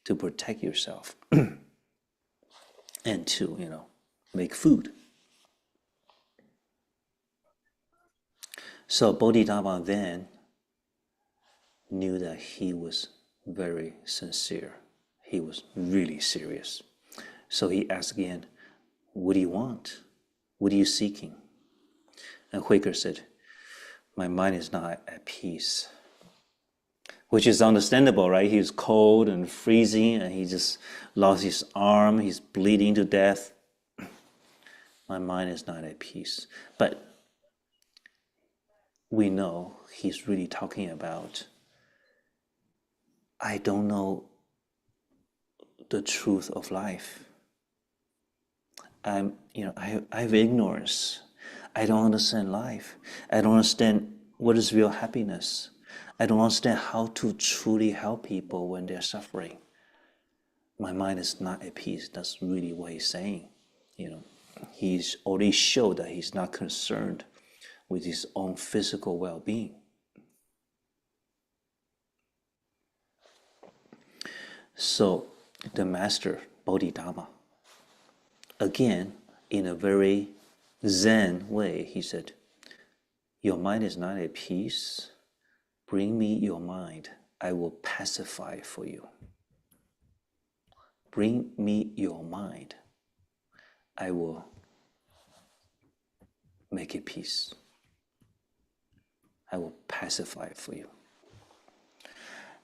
to protect yourself and to, make food. So Bodhidharma then knew that he was very sincere. He was really serious. So he asked again, what do you want? What are you seeking? And Huike said, my mind is not at peace. Which is understandable, right? He's cold and freezing and he just lost his arm. He's bleeding to death. My mind is not at peace. But we know he's really talking about, I don't know the truth of life. I have ignorance. I don't understand life. I don't understand what is real happiness. I don't understand how to truly help people when they're suffering. My mind is not at peace. That's really what he's saying. He's already showed that he's not concerned with his own physical well-being. So the master, Bodhidharma, again, in a very Zen way, he said, your mind is not at peace. Bring me your mind. I will pacify it for you. Bring me your mind. I will make it peace. I will pacify it for you.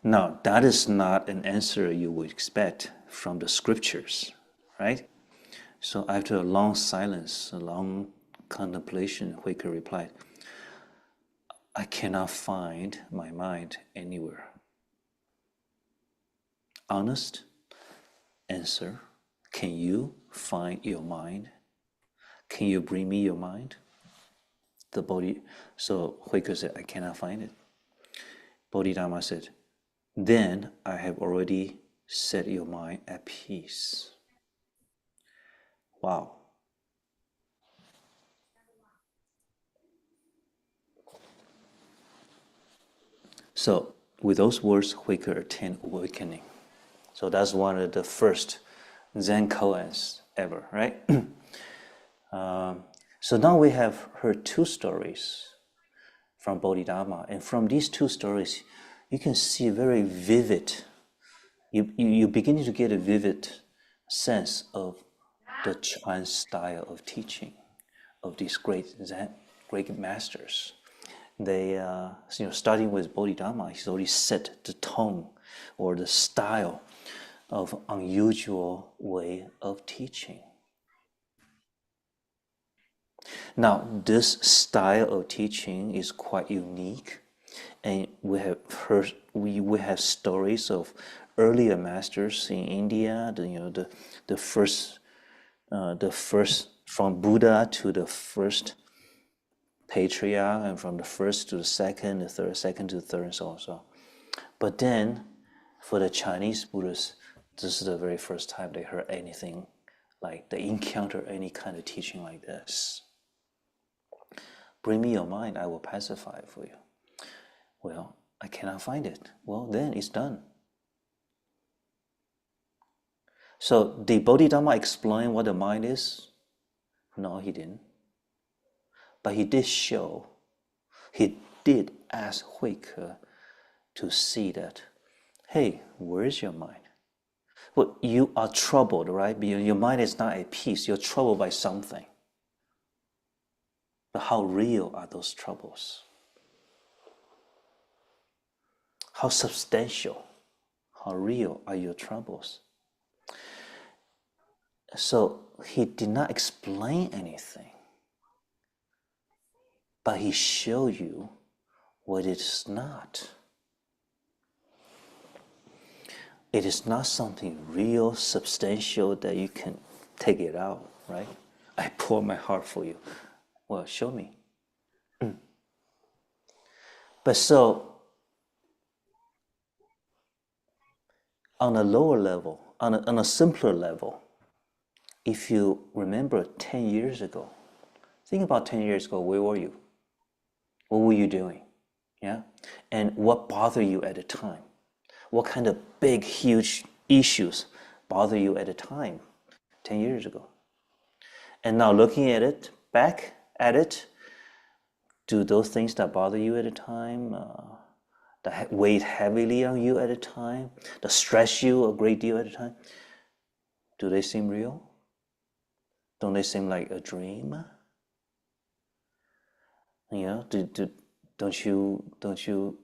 Now, that is not an answer you would expect from the scriptures, right? So after a long silence, a long contemplation, Huike replied, I cannot find my mind anywhere. Honest answer, can you find your mind? Can you bring me your mind? So Huike said, I cannot find it. Bodhidharma said, then I have already set your mind at peace. Wow. So with those words, Huike attained awakening. So that's one of the first Zen koans ever, right? So now we have heard two stories from Bodhidharma, and from these two stories, you can see very vivid. You beginning to get a vivid sense of the Chan style of teaching of these great masters. They, starting with Bodhidharma, he's already set the tone or the style of unusual way of teaching. Now, this style of teaching is quite unique, and we have stories of earlier masters in India. The first from Buddha to the first patriarch, and from the first to the second, the third, second to the third, and so on. So, but then, for the Chinese Buddhists, this is the very first time they heard anything like they encounter any kind of teaching like this. Bring me your mind, I will pacify it for you. Well, I cannot find it. Well, then it's done. So did Bodhidharma explain what the mind is? No, he didn't. But he did show, he did ask Huike to see that, hey, where is your mind? Well, you are troubled, right? Your mind is not at peace. You're troubled by something. But how real are those troubles? How substantial, how real are your troubles? So he did not explain anything, but he showed you what it is not. It is not something real, substantial that you can take it out, right? I pour my heart for you. Well, show me. But so, on a lower level, on a simpler level, if you remember 10 years ago, think about 10 years ago, where were you? What were you doing? Yeah? And what bothered you at the time? What kind of big, huge issues bother you at the time, 10 years ago? And now looking at it, back at it, do those things that bother you at the time, that weighed heavily on you at the time, that stress you a great deal at the time, do they seem real? Don't they seem like a dream? You know, don't you,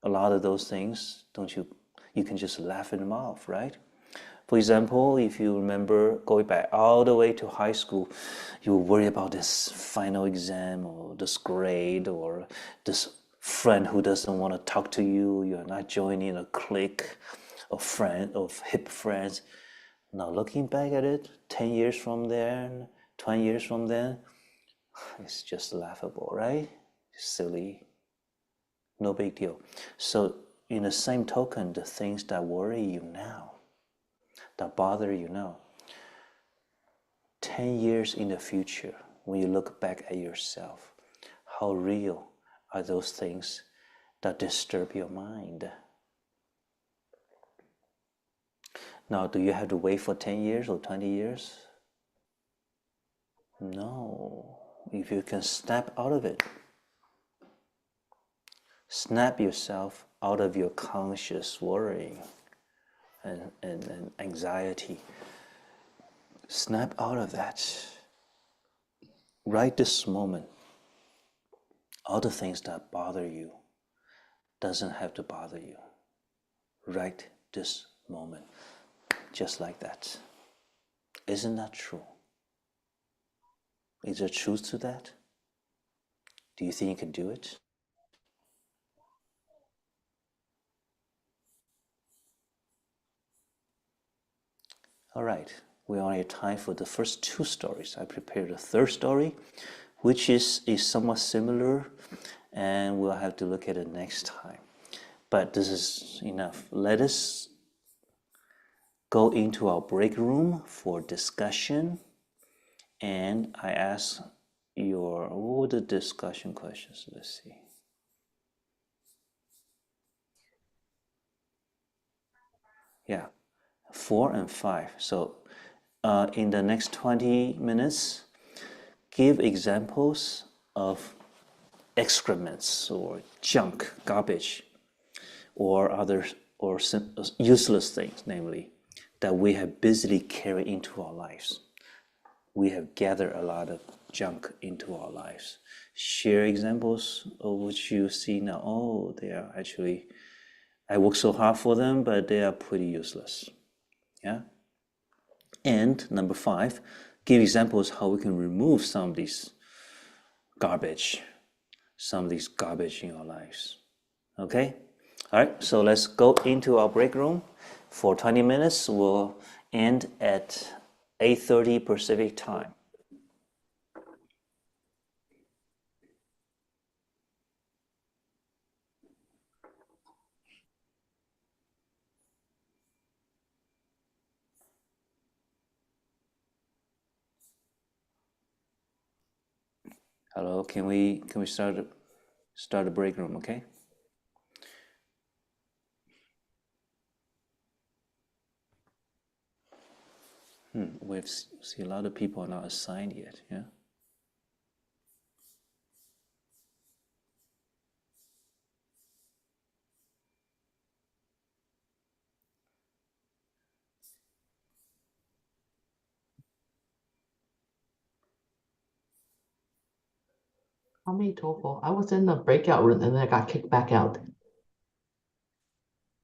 a lot of those things, you can just laugh them off, right? For example, if you remember going back all the way to high school, you worry about this final exam or this grade or this friend who doesn't want to talk to you. You're not joining a clique of friends, of hip friends. Now looking back at it, 10 years from then, 20 years from then, it's just laughable, right? Silly, no big deal. So in the same token, the things that worry you now, that bother you now, 10 years in the future, when you look back at yourself, how real are those things that disturb your mind? Now, do you have to wait for 10 years or 20 years? No. If you can snap out of it, snap yourself out of your conscious worrying and anxiety. Snap out of that. Right this moment, all the things that bother you doesn't have to bother you. Right this moment, just like that. Isn't that true? Is there truth to that? Do you think you can do it? All right, we only have time for the first two stories. I prepared a third story, which is somewhat similar, and we'll have to look at it next time. But this is enough. Let us go into our break room for discussion. And I ask what were the discussion questions? Let's see. Yeah, 4 and 5. So in the next 20 minutes, give examples of excrements or junk, garbage, or other or useless things, namely, that we have busily carried into our lives. We have gathered a lot of junk into our lives. Share examples of which you see now. Oh, they are actually, I work so hard for them, but they are pretty useless. Yeah. And number 5, give examples how we can remove some of these garbage in our lives. Okay? All right, so let's go into our break room for 20 minutes. We'll end at 8:30 Pacific time. Hello, can we start the break room, okay? We see a lot of people are not assigned yet, yeah? I was in the breakout room and then I got kicked back out.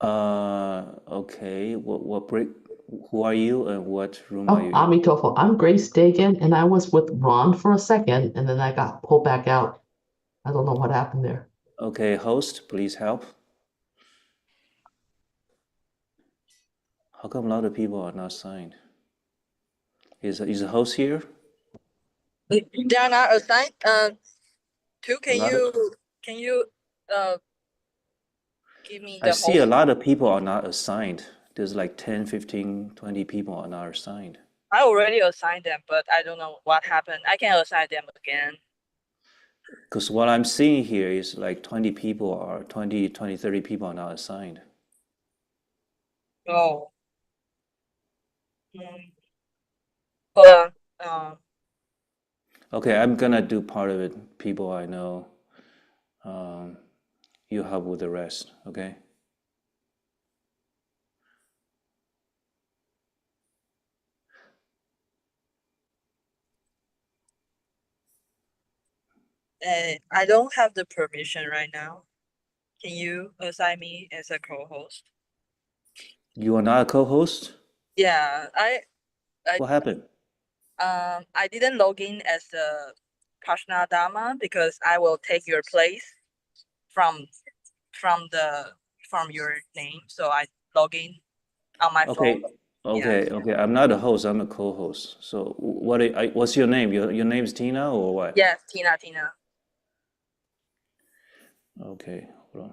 Okay. What break? Who are you and what room are you in? Amitofo. I'm Grace Dagan and I was with Ron for a second and then I got pulled back out. I don't know what happened there. Okay, host, please help. How come a lot of people are not signed? Is the host here? They are not assigned. Two, A lot of- can you give me I the see a whole? lot of people are not assigned. There's like 10, 15, 20 people are not assigned. I already assigned them, but I don't know what happened. I can assign them again. Because what I'm seeing here is like 20 people are 20, 30 people are not assigned. Oh. But Okay, I'm gonna do part of it. People I know. You help with the rest, okay? I don't have the permission right now. Can you assign me as a co-host? You are not a co-host? Yeah, What happened? I didn't log in as the Prajna Dharma because I will take your place from your name. So I log in on my Okay, phone. okay, okay. I'm not a host. I'm a co-host. So what's your name? Your name is Tina or what? Yes, Tina. Okay, hold on.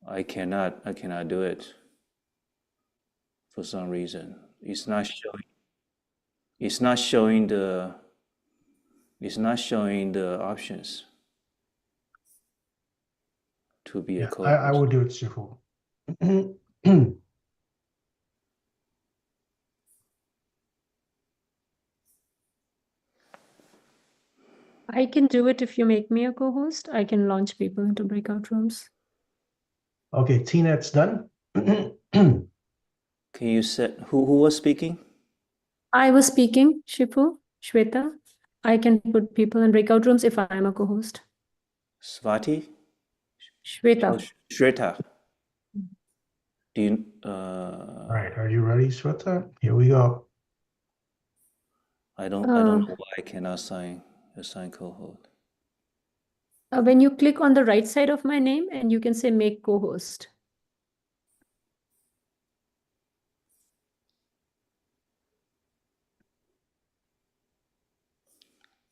I cannot do it for some reason. It's not showing the options to be a Yeah, I co-host. will do it, Shifu. I can do it if you make me a co-host. I can launch people into breakout rooms. Okay, Tina, it's done. Can you set who was speaking? I was speaking, Shifu, Shweta. I can put people in breakout rooms if I'm a co-host. Swati? Shweta. Oh, Shweta. Do you All right, are you ready, Shweta? Here we go. I don't know why I cannot assign co-host. When you click on the right side of my name and you can say make co-host.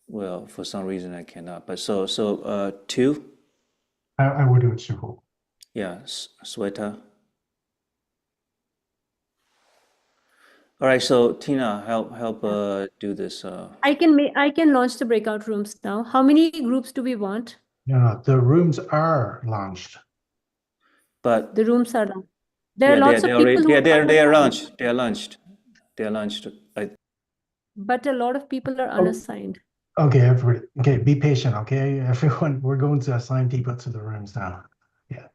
Well, for some reason I cannot. But two? I will do it, Shifu. Yeah, Sweta. All right, so Tina, help do this. I can launch the breakout rooms now. How many groups do we want? No, the rooms are launched. But The rooms are done. There are yeah, lots of people who are they are unassigned, launched. They are launched. They are launched. but a lot of people are unassigned. Okay, everybody. Okay, be patient, okay? Everyone, we're going to assign people to the rooms now. Yeah.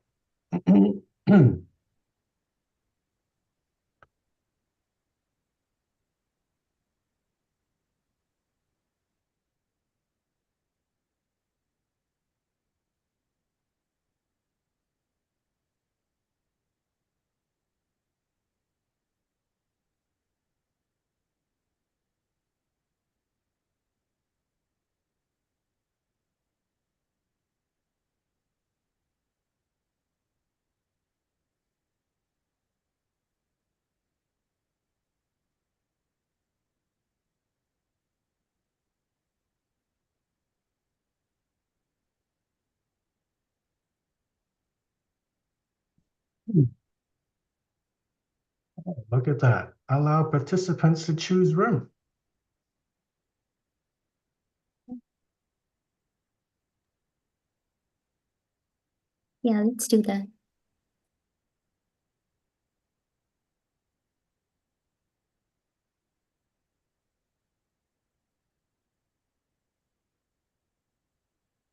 Look at that. Allow participants to choose room. Yeah, let's do that.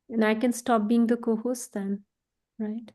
And I can stop being the co-host then, right?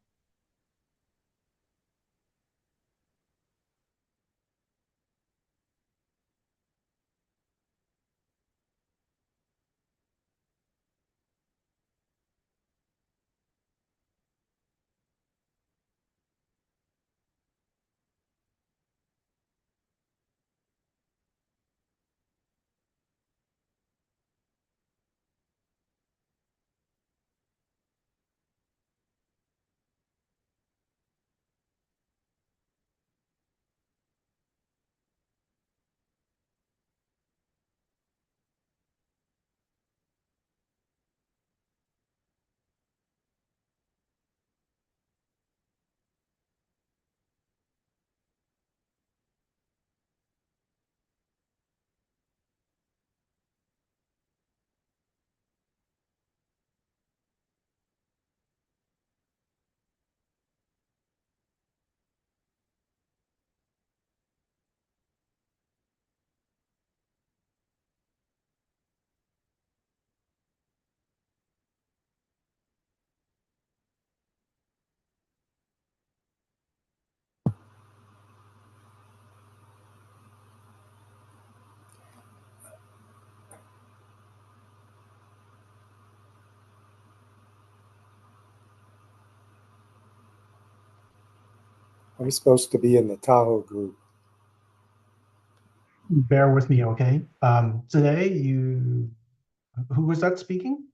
I'm supposed to be in the Tahoe group. Bear with me, okay? Today who was that speaking?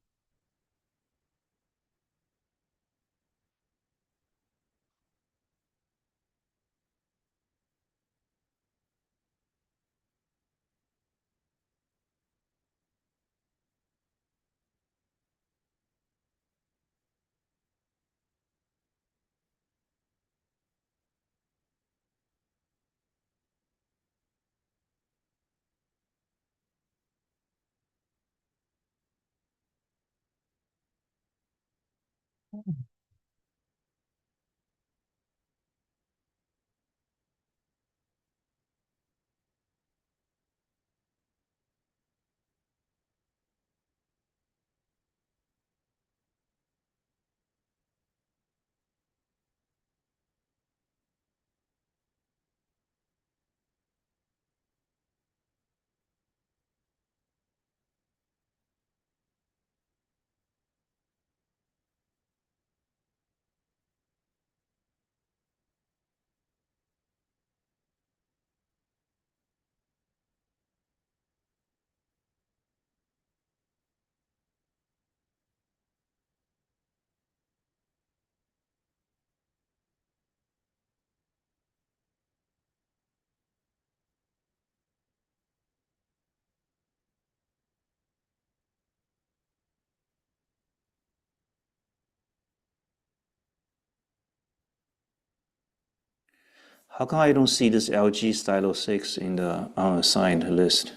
How come I don't see this LG Stylo 6 in the unassigned list?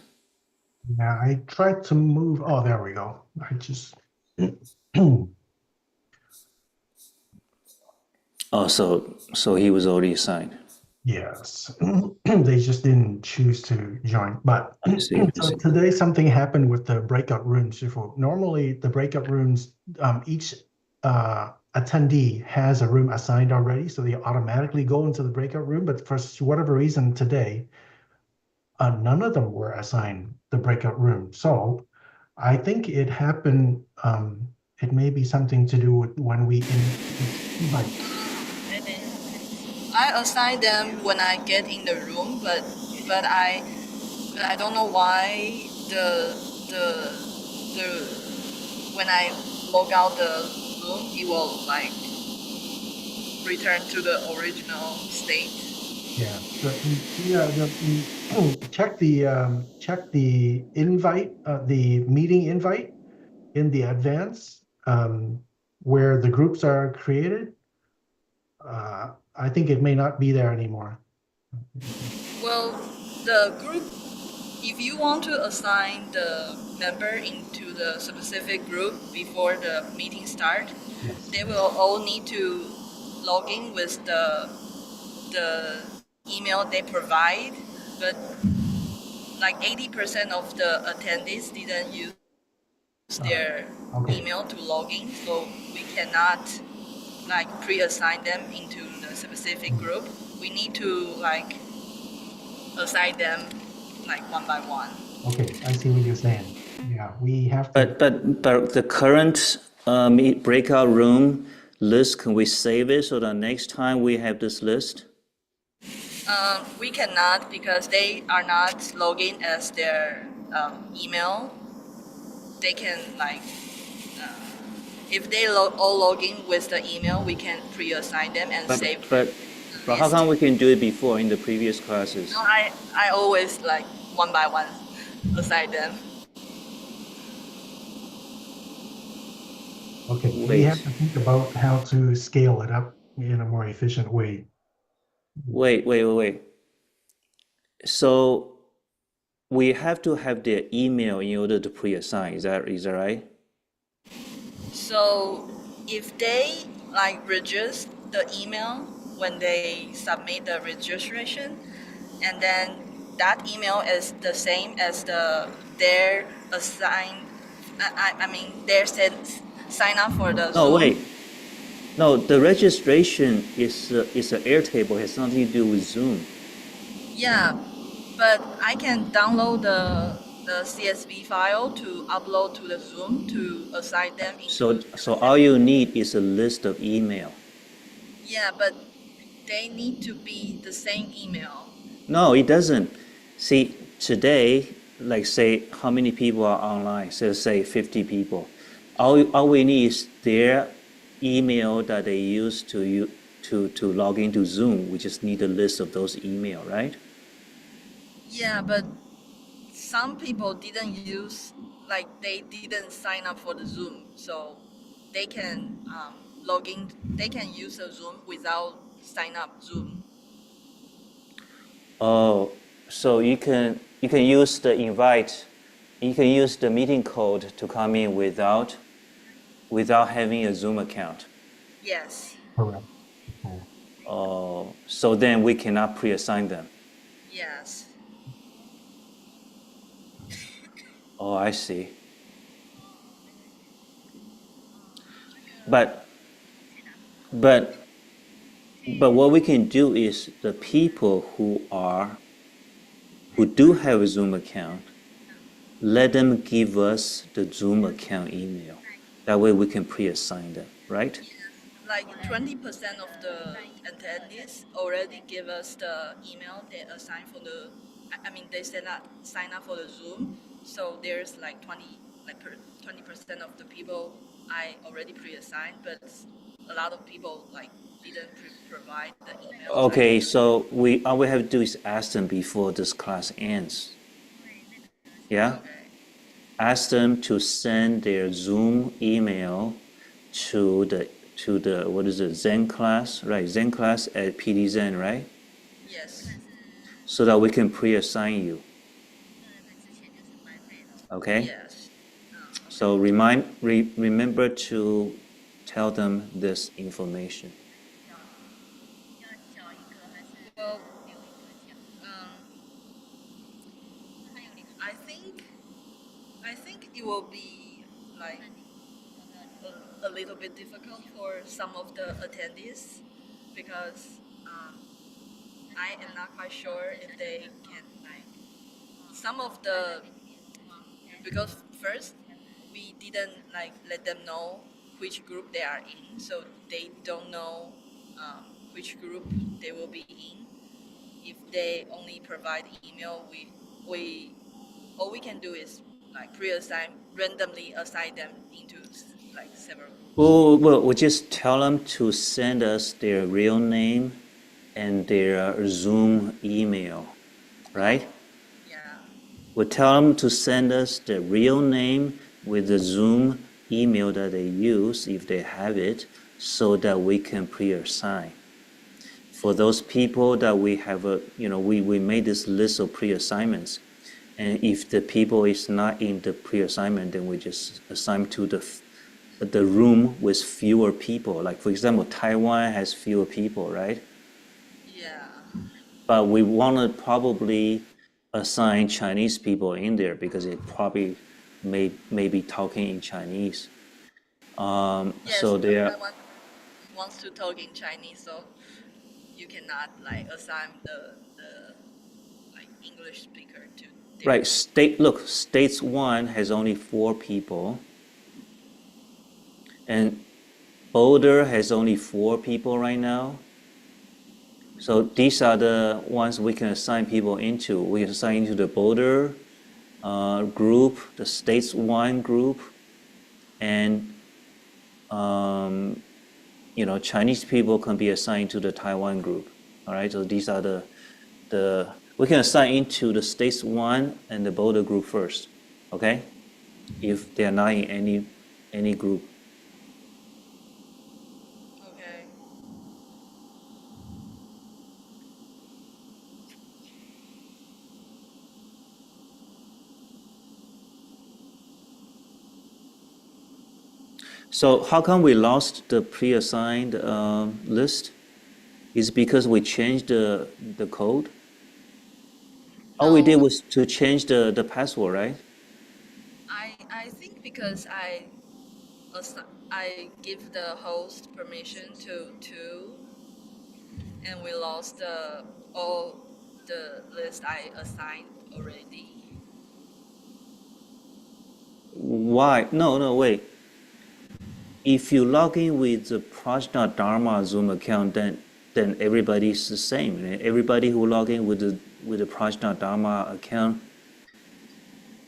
Yeah, I tried to move. Oh, there we go. I just Oh, so he was already assigned. yes. They just didn't choose to join. But I see. I so see. today something happened with the breakout rooms, Shifu. Normally the breakout rooms, each attendee has a room assigned already, so they automatically go into the breakout room. But for whatever reason today, none of them were assigned the breakout room. So I think it happened. It may be something to do with when we invite. And then I assign them when I get in the room, but I don't know why the when I log out the room, it will like return to the original state. Yeah. Check the invite, the meeting invite in the advance, where the groups are created. I think it may not be there anymore. Well, the group, if you want to assign the member into the specific group before the meeting start, Yes. they will all need to log in with the email they provide, but like 80% of the attendees didn't use their Okay. email to log in, so we cannot like pre-assign them into the specific group. We need to like assign them like one by one. Okay, I see what you're saying. Yeah, we have to. But the current breakout room list, can we save it so that next time we have this list? We cannot because they are not logging as their email. They can like if they all log in with the email, we can pre-assign them and save. But how come we can do it before in the previous classes? No, I always like one by one assign them. Okay, we Wait. have to think about how to scale it up in a more efficient way. Wait. So we have to have their email in order to pre-assign. Is that right? So if they like register the email when they submit the registration, and then that email is the same as their assigned, I mean their sign up for the No, Zoom. wait. No, the registration is an Airtable. It has nothing to do with Zoom. Yeah, but I can download the CSV file to upload to the Zoom to assign them into. So all you need is a list of email. Yeah, but they need to be the same email. No, it doesn't. See, today, like say how many people are online? So say 50 people. All we need is their email that they use to log into Zoom. We just need a list of those email, right? Yeah, but some people didn't use, like they didn't sign up for the Zoom, so they can log in. They can use the Zoom without sign up Zoom. Oh, so you can use the invite, you can use the meeting code to come in without having a Zoom account. Yes. Correct. Oh, so then we cannot pre-assign them. Yes. Oh, I see. But what we can do is the people who do have a Zoom account, let them give us the Zoom account email. That way we can pre-assign them, right? Like 20% of the attendees already give us the email they assign for the. I mean, they sign up for the Zoom. So there's like 20% of the people I already pre-assigned, but a lot of people like didn't provide the email. Okay, so all we have to do is ask them before this class ends. Yeah? Okay. Ask them to send their Zoom email to the what is it, Zen class, right? Zen class at PD Zen, right? Yes. So that we can pre-assign you. Okay? Yes. So remember to tell them this information. Well, um, I think it will be like a little bit difficult for some of the attendees because I am not quite sure if they can like some of the because first we didn't like let them know which group they are in, so they don't know which group they will be in. If they only provide email, we all we can do is like randomly assign them into like several groups. Oh, well, we just tell them to send us their real name and their Zoom email, right? Yeah. We'll tell them to send us the real name with the Zoom email that they use, if they have it, so that we can pre-assign. For those people that we have we made this list of pre-assignments, and if the people is not in the pre-assignment, then we just assign to the room with fewer people. Like for example, Taiwan has fewer people, right? Yeah. But we want to probably assign Chinese people in there because it probably may be talking in Chinese. Yes, So they are everyone wants to talk in Chinese, so you cannot like assign the like English speaker to their right. States 1 has only 4 people, and Boulder has only 4 people right now. So these are the ones we can assign people into. We can assign into the Boulder group, the States 1 group, and Chinese people can be assigned to the Taiwan group. All right, so these are the we can assign into the States 1 and the Boulder group first, okay? If they are not in any group. Okay. So how come we lost the pre-assigned list? Is because we changed the code? All we did No, was to change the password, right? I think because I give the host permission to two, and we lost all the list I assigned already. Why? No, wait. If you log in with the Prajna Dharma Zoom account, then then everybody's the same. Everybody who log in with the Prajna Dharma account,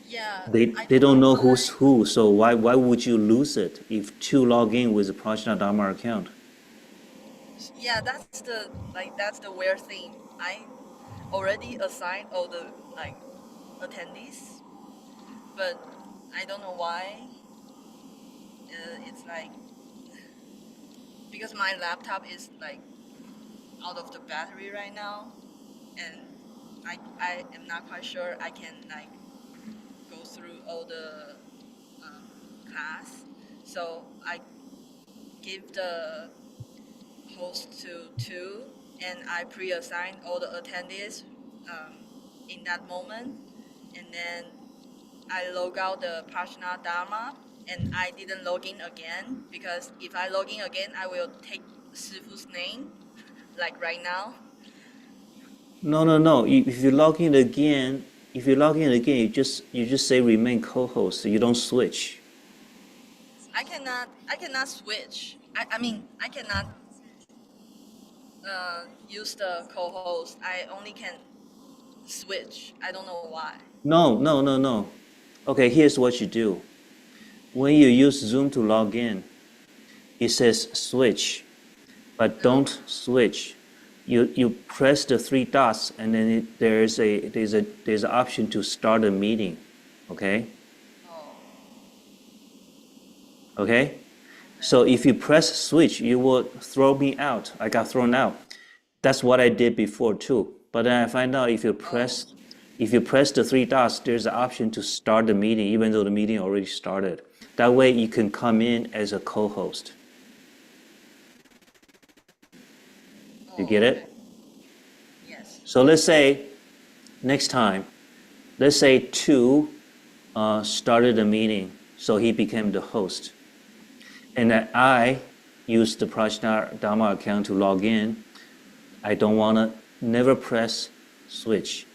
Yeah, they don't know who's who. So why would you lose it if two log in with the Prajna Dharma account? Yeah, that's the weird thing. I already assigned all the attendees, but I don't know why. It's like because my laptop is like out of the battery right now, and I am not quite sure I can like go through all the class. So I give the host to two, and I pre-assign all the attendees um, in that moment, and then I log out the Prajna Dharma, and I didn't log in again because if I log in again, I will take Shifu's name, like right now. No. If you log in again, you just say remain co-host. You don't switch. I cannot switch. I mean, I cannot use the co-host. I only can switch. I don't know why. No. Okay, here's what you do. When you use Zoom to log in, it says switch, but don't switch. You press the three dots, and then there's an option to start a meeting. Okay. Oh, Okay. So if you press switch, you will throw me out. I got thrown out. That's what I did before too. But then I find out if you press the three dots, there's an option to start the meeting, even though the meeting already started. That way you can come in as a co-host. You get okay. it? Yes. So let's say next time, let's say two started a meeting, so he became the host. And that I used the Prajna Dharma account to log in. I don't want to never press switch.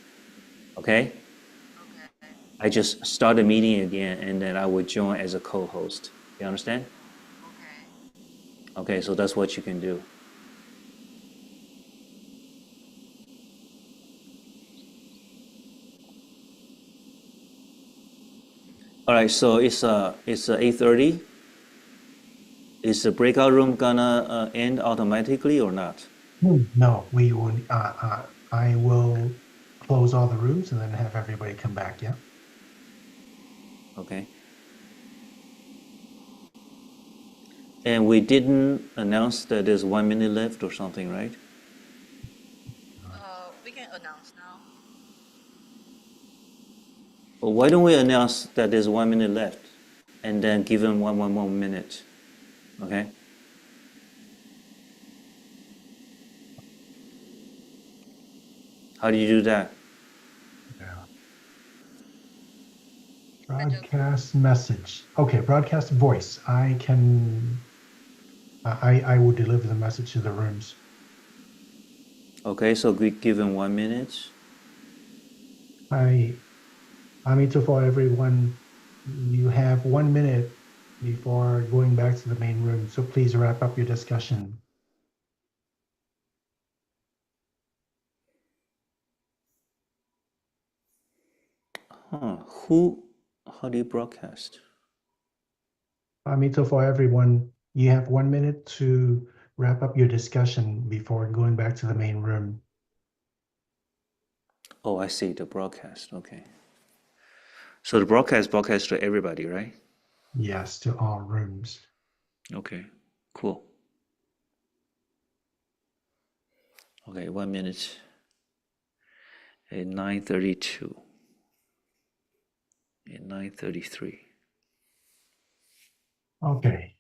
Okay? Okay. I just start the meeting again, and then I would join as a co-host. You understand? Okay. Okay, so that's what you can do. All right, so it's 8:30. Is the breakout room gonna end automatically or not? No, we will. I will close all the rooms and then have everybody come back. Yeah. Okay. And we didn't announce that there's 1 minute left or something, right? We can announce now. Well, why don't we announce that there's 1 minute left, and then give them one more minute, okay? How do you do that? Yeah. Broadcast message. Okay, broadcast voice. I can. I will deliver the message to the rooms. Okay, so we give them 1 minute. For everyone. You have 1 minute before going back to the main room, so please wrap up your discussion. How do you broadcast? For everyone, you have 1 minute to wrap up your discussion before going back to the main room. Oh, I see, the broadcast, okay. So the broadcast to everybody, right? Yes, to all rooms. Okay, cool. Okay, 1 minute at 9:32, at 9:33. Okay.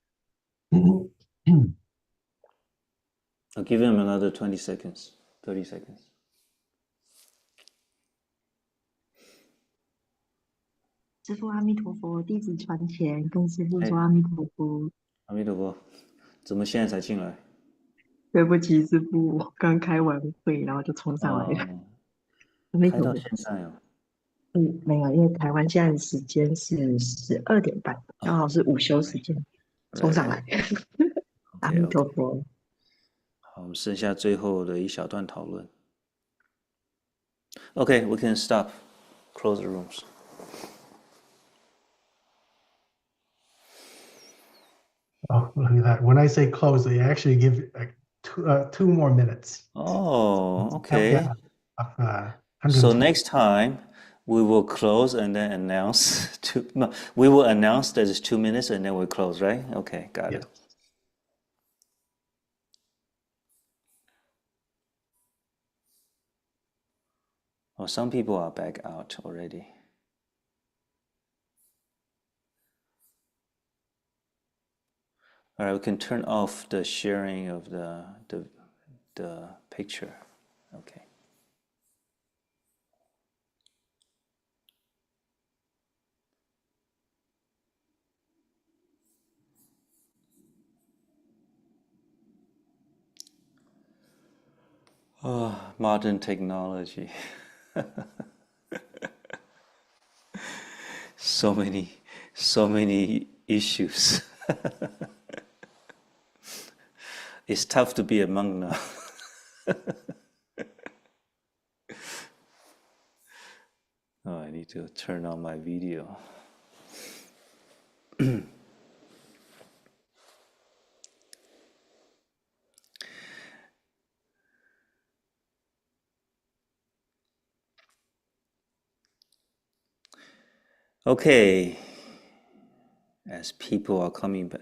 I'll give him another 20 seconds, 30 seconds. 师父阿弥陀佛，弟子传前跟师父说阿弥陀佛。阿弥陀佛，怎么现在才进来？对不起，师父，我刚开完会，然后就冲上来了。阿弥开到陀佛。现在哦。没有，因为台湾现在的时间是12点半，刚好是午休时间，冲上来。阿弥陀佛。好，我们剩下最后的一小段讨论。Okay, we can stop. Close the rooms. Oh, look at that. When I say close, they actually give two more minutes. Oh, okay. Of, So 120. next time we will close and then announce no, we will announce that it's 2 minutes and then we close, right? Okay, got it. Oh, some people are back out already. All right, we can turn off the sharing of the picture. Okay. Oh, modern technology. So many issues. It's tough to be a monk now. Oh, I need to turn on my video. Okay, as people are coming back,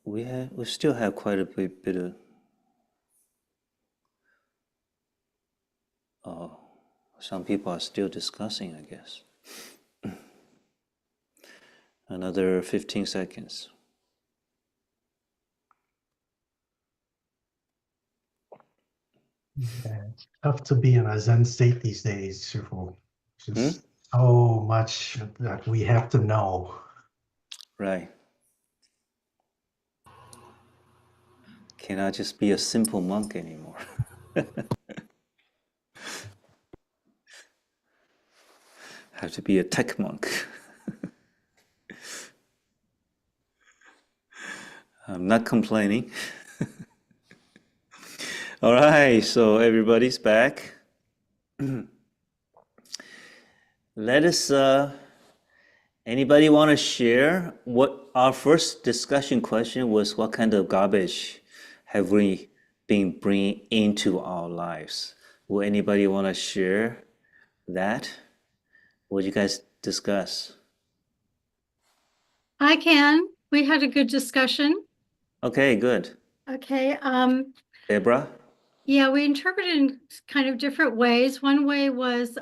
we still have quite a bit of. Oh, some people are still discussing, I guess. Another 15 seconds. Yeah, it's tough to be in a Zen state these days, Shifu. Just so much that we have to know. Right. Cannot just be a simple monk anymore. Have to be a tech monk. I'm not complaining. All right, so everybody's back. Let us, anybody want to share what our first discussion question was? What kind of garbage have we been bringing into our lives? Will anybody want to share that? What did you guys discuss? I can. We had a good discussion. Okay, good. Okay. Deborah? Yeah, we interpreted in kind of different ways. One way was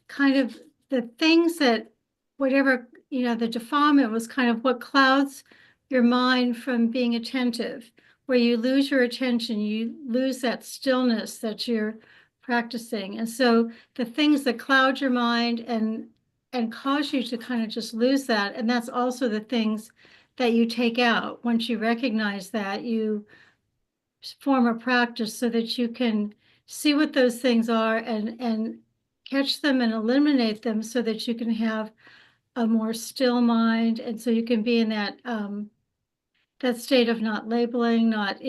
kind of the things that whatever, the defilement was kind of what clouds your mind from being attentive, where you lose your attention, you lose that stillness that you're practicing. And so the things that cloud your mind and cause you to kind of just lose that. And that's also the things that you take out. Once you recognize that, you form a practice so that you can see what those things are and catch them and eliminate them so that you can have a more still mind. And so you can be in that that state of not labeling, not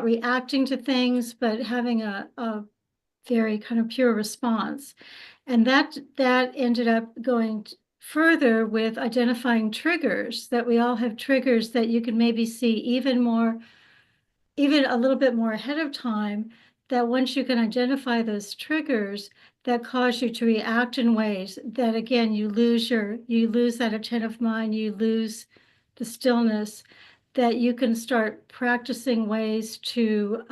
reacting to things, but having a very kind of pure response. And that ended up going further with identifying triggers, that we all have triggers that you can maybe see even a little bit more ahead of time, that once you can identify those triggers that cause you to react in ways that, again, you lose that attentive mind, you lose the stillness, that you can start practicing ways to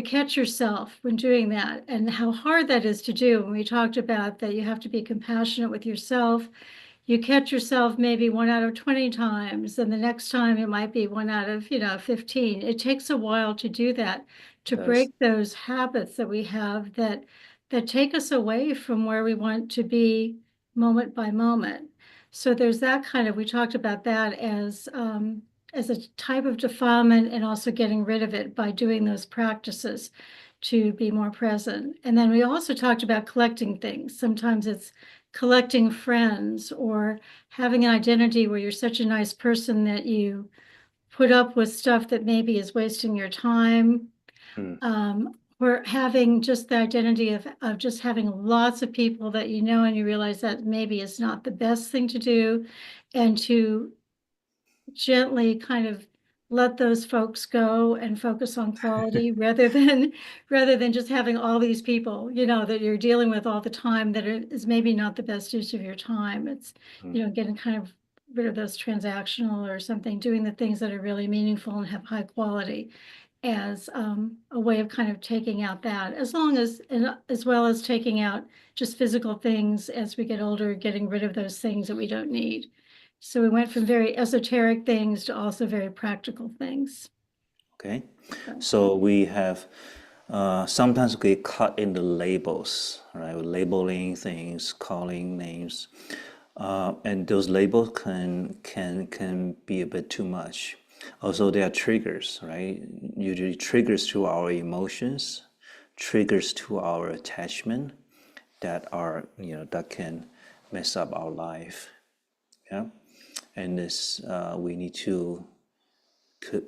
catch yourself when doing that, and how hard that is to do. When we talked about that, you have to be compassionate with yourself. You catch yourself maybe 1 out of 20 times, and the next time it might be 1 out of 15. It takes a while to do that, to break those habits that we have that take us away from where we want to be moment by moment. So there's that kind of, we talked about that as a type of defilement, and also getting rid of it by doing those practices to be more present. And then we also talked about collecting things. Sometimes it's collecting friends, or having an identity where you're such a nice person that you put up with stuff that maybe is wasting your time. Or having just the identity of just having lots of people that you know and you realize that maybe is not the best thing to do, and to gently kind of let those folks go and focus on quality rather than just having all these people, you know, that you're dealing with all the time that is maybe not the best use of your time. It's, you know, getting kind of rid of those transactional or something, doing the things that are really meaningful and have high quality as a way of kind of taking out that, as well as taking out just physical things as we get older, getting rid of those things that we don't need. So we went from very esoteric things to also very practical things. Okay, so we have sometimes we cut into labels, right? We're labeling things, calling names, and those labels can be a bit too much. Also, there are triggers, right? Usually triggers to our emotions, triggers to our attachment that are, you know, that can mess up our life. Yeah, and this we need to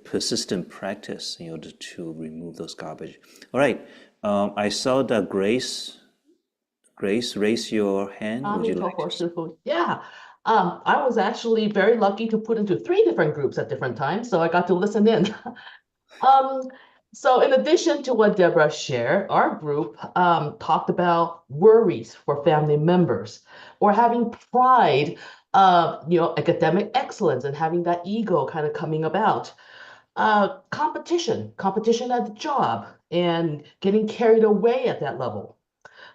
persistent practice in order to remove those garbage. All right, I saw that Grace, raise your hand. Would you like to? Yeah. I was actually very lucky to put into 3 different groups at different times, so I got to listen in. So in addition to what Deborah shared, our group talked about worries for family members, or having pride of, you know, academic excellence and having that ego kind of coming about. Competition at the job and getting carried away at that level.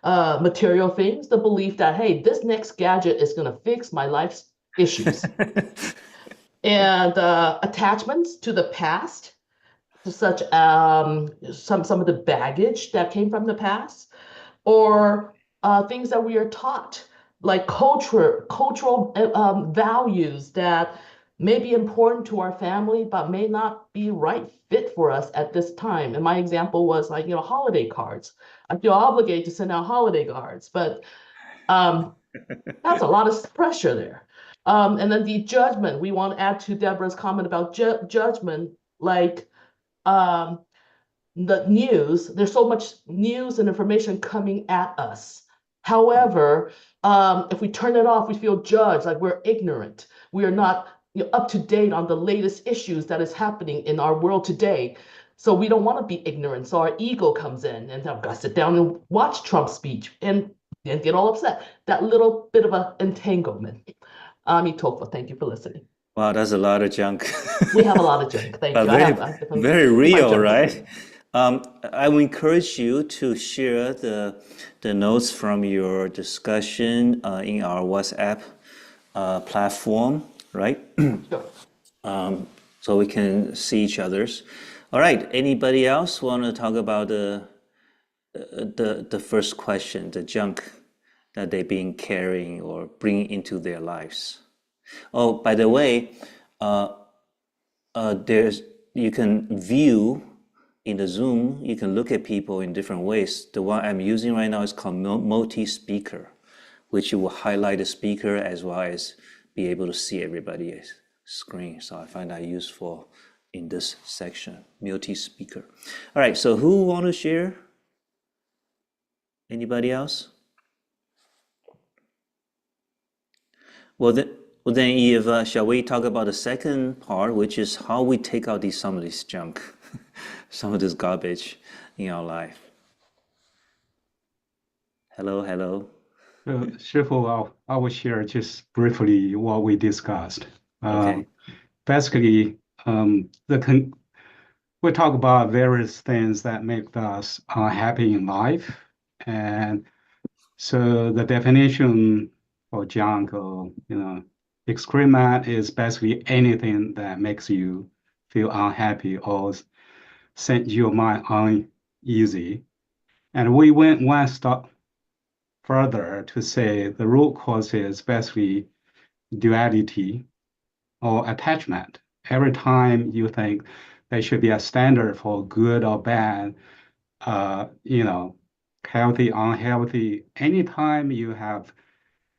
Material things, the belief that, hey, this next gadget is going to fix my life's issues. And attachments to the past, such some of the baggage that came from the past, or things that we are taught, like cultural values that may be important to our family, but may not be right fit for us at this time. And my example was like, you know, holiday cards. I feel obligated to send out holiday cards, but that's a lot of pressure there. And then the judgment, we want to add to Deborah's comment about judgment, like the news, there's so much news and information coming at us. However, if we turn it off, we feel judged, like we're ignorant. We are not, you know, up to date on the latest issues that is happening in our world today. So we don't want to be ignorant. So our ego comes in, and I've got to sit down and watch Trump's speech and get all upset. That little bit of an entanglement. Ami Tokwa, thank you for listening. Wow, that's a lot of junk. We have a lot of junk. Thank you. Very real, right? I would encourage you to share the notes from your discussion in our WhatsApp platform, right? Sure. So we can see each other's. All right. Anybody else want to talk about the first question, the junk that they've been carrying or bringing into their lives? Oh, by the way, you can view in the Zoom, you can look at people in different ways. The one I'm using right now is called multi-speaker, which will highlight the speaker as well as be able to see everybody's screen. So I find that useful in this section, multi-speaker. All right, so who want to share? Anybody else? Well, then if, shall we talk about the second part, which is how we take out some of this junk, some of this garbage in our life? Hello. Shifu, I will share just briefly what we discussed. Okay. Basically, we talk about various things that make us happy in life. And so the definition for junk, or, you know, excrement is basically anything that makes you feel unhappy or send your mind uneasy. And we went one step further to say the root cause is basically duality or attachment. Every time you think there should be a standard for good or bad, you know, healthy, unhealthy, anytime you have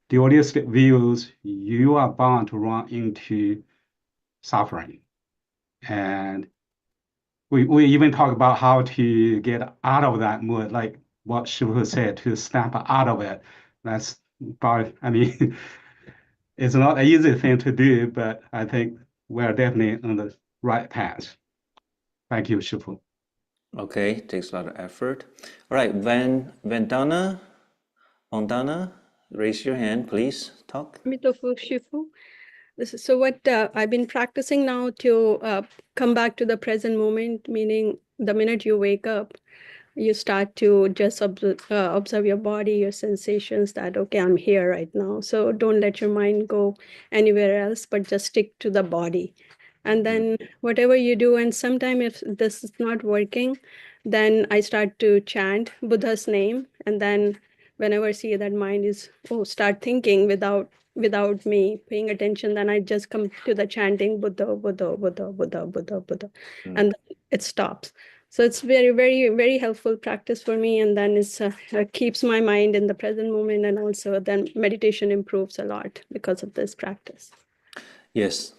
dualistic views, you are bound to run into suffering. And we even talk about how to get out of that mood, like what Shifu said, to snap out of it. That's probably, I mean, it's not an easy thing to do, but I think we're definitely on the right path. Thank you, Shifu. Okay, takes a lot of effort. All right, Vandana, raise your hand, please. Talk. Amitofu Shifu. So what I've been practicing now to come back to the present moment, meaning the minute you wake up, you start to just observe your body, your sensations that, okay, I'm here right now. So don't let your mind go anywhere else, but just stick to the body. And then whatever you do, and sometime if this is not working, then I start to chant Buddha's name. And then whenever I see that mind is, start thinking without me paying attention, then I just come to the chanting Buddha, Buddha, Buddha, Buddha, Buddha, Buddha, and then it stops. So it's very, very, very helpful practice for me. And then it keeps my mind in the present moment. And also then meditation improves a lot because of this practice. Yes,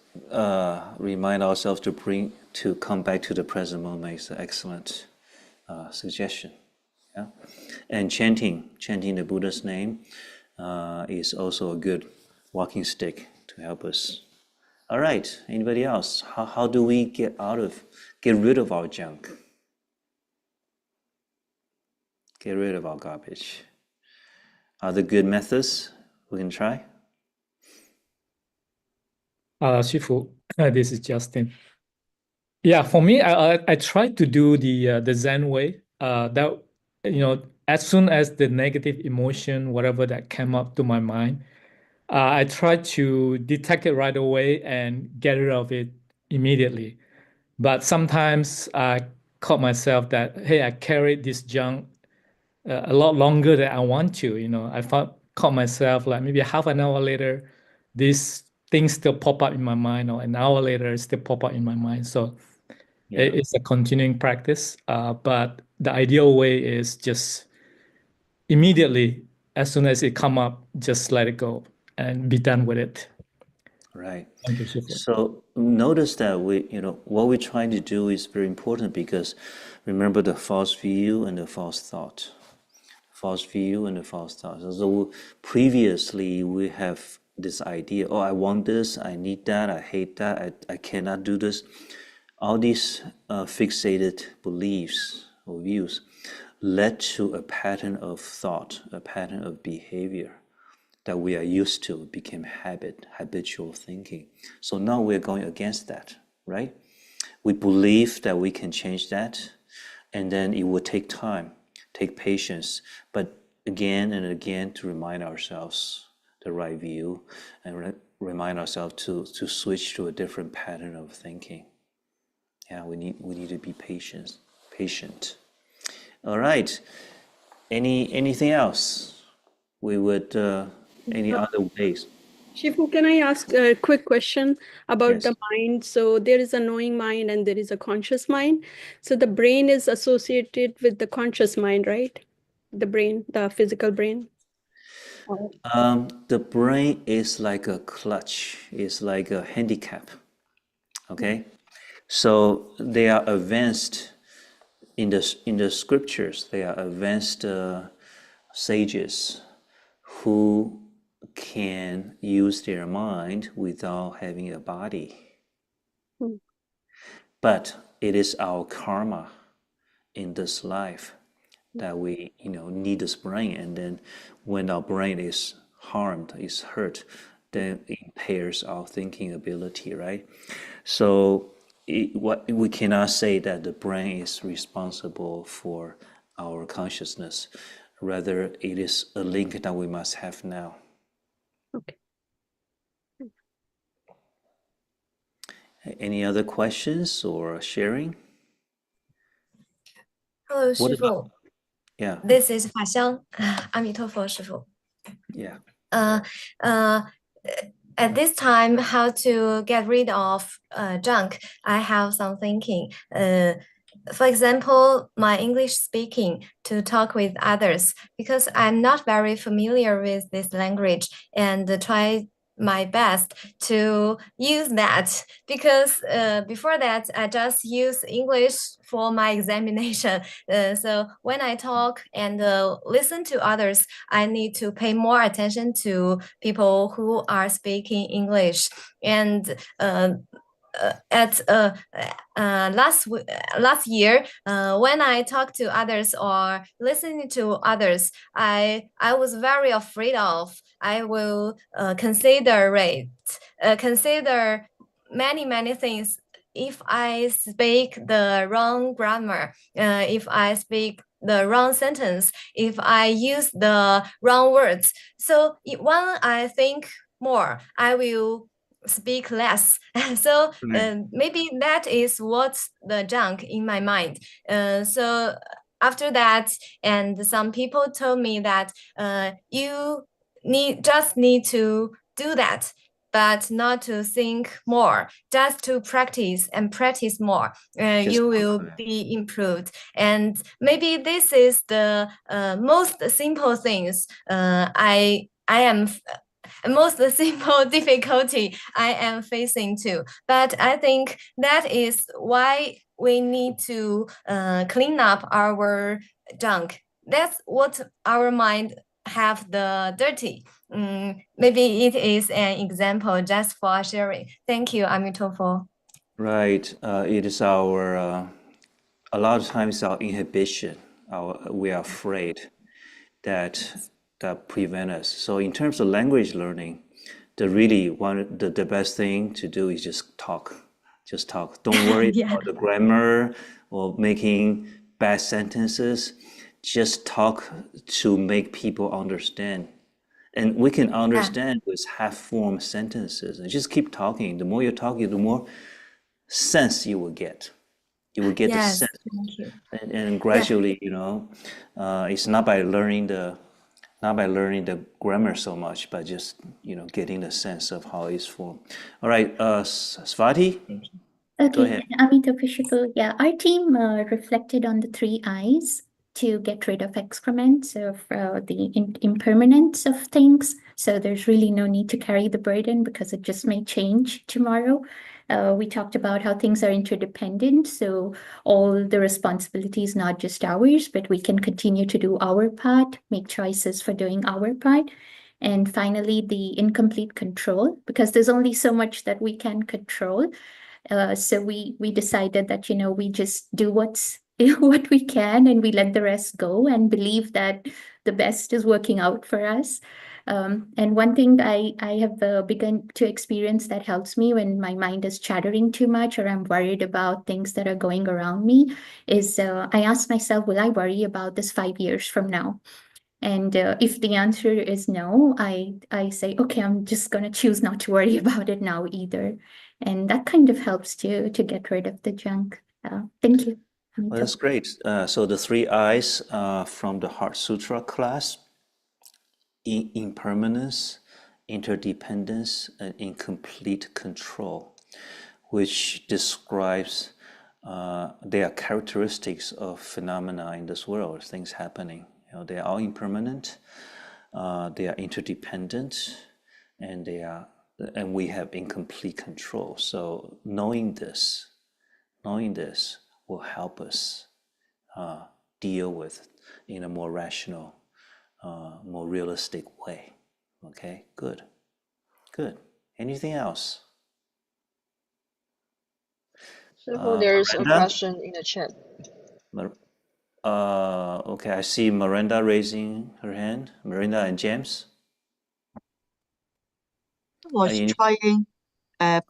remind ourselves to come back to the present moment is an excellent suggestion. Yeah, and chanting the Buddha's name is also a good walking stick to help us. All right, anybody else? How do we get rid of our junk? Get rid of our garbage. Are there good methods we can try? Shifu, this is Justin. Yeah, for me, I try to do the Zen way. That as soon as the negative emotion, whatever that came up to my mind, I try to detect it right away and get rid of it immediately. But sometimes I caught myself that, hey, I carried this junk a lot longer than I want to. I caught myself like maybe half an hour later, these things still pop up in my mind, or an hour later, it still pop up in my mind. So it's a continuing practice. But the ideal way is just immediately, as soon as it come up, just let it go and be done with it. Right. Thank you, Shifu. So notice that what we're trying to do is very important, because remember the false view and the false thought. False view and the false thought. So previously we have this idea, I want this, I need that, I hate that, I cannot do this. All these fixated beliefs or views led to a pattern of thought, a pattern of behavior that we are used to, became habitual thinking. So now we're going against that, right? We believe that we can change that, and then it will take time, take patience, but again and again to remind ourselves the right view, and remind ourselves to switch to a different pattern of thinking. Yeah, we need to be patient. All right. Anything else? We would any other ways? Shifu, can I ask a quick question about the mind? So there is a knowing mind and there is a conscious mind. So the brain is associated with the conscious mind, right? The brain, the physical brain. The brain is like a clutch, is like a handicap. Okay, so they are advanced in the scriptures. They are advanced sages who can use their mind without having a body. But it is our karma in this life that we need this brain, and then when our brain is harmed, is hurt, then it impairs our thinking ability, right? So we cannot say that the brain is responsible for our consciousness. Rather, it is a link that we must have now. Okay. Any other questions or sharing? Hello, Shifu. Yeah. This is Fa Xiang. Amitofo, Shifu. Yeah. At this time, how to get rid of junk? I have some thinking. For example, my English speaking to talk with others, because I'm not very familiar with this language, and try my best to use that, because before that I just use English for my examination. So when I talk and listen to others, I need to pay more attention to people who are speaking English. And at last year, when I talk to others or listening to others, I was very afraid of. I will consider many things. If I speak the wrong grammar, if I speak the wrong sentence, if I use the wrong words. So when I think more, I will speak less. So maybe that is what's the junk in my mind. So after that, and some people told me that you just need to do that, but not to think more, just to practice and practice more. You will be improved. And maybe this is the most simple things I am most simple difficulty I am facing too. But I think that is why we need to clean up our junk. That's what our mind have the dirty. Maybe it is an example just for sharing. Thank you, Amitofo. Right. It is our, a lot of times our inhibition, we are afraid that prevent us. So in terms of language learning, the best thing to do is just talk. Just talk. Don't worry about the grammar or making bad sentences. Just talk to make people understand. And we can understand with half-formed sentences. And just keep talking. The more you're talking, the more sense you will get. You will get the sense. Thank you. And gradually, you know, it's not by learning the grammar so much, but just, you know, getting the sense of how it's formed. All right, Swati, go ahead. Amitabha Shifu. Yeah, our team reflected on the 3 I's to get rid of excrements, of the impermanence of things. So there's really no need to carry the burden because it just may change tomorrow. We talked about how things are interdependent. So all the responsibility is not just ours, but we can continue to do our part, make choices for doing our part. And finally, the incomplete control, because there's only so much that we can control. So we decided that, you know, we just do what we can and we let the rest go and believe that the best is working out for us. And one thing I have begun to experience that helps me when my mind is chattering too much or I'm worried about things that are going around me is I ask myself, will I worry about this 5 years from now? And if the answer is no, I say, okay, I'm just going to choose not to worry about it now either. And that kind of helps to get rid of the junk. Thank you. Well, that's great. So the 3 I's from the Heart Sutra class: impermanence, interdependence, and incomplete control, which describes their characteristics of phenomena in this world, things happening. You know, they are all impermanent, they are interdependent, and we have incomplete control. So knowing this will help us deal with in a more rational, more realistic way. Okay, good. Anything else? So there's Miranda? a question in the chat. Okay, I see Miranda raising her hand. Miranda and James. I was trying,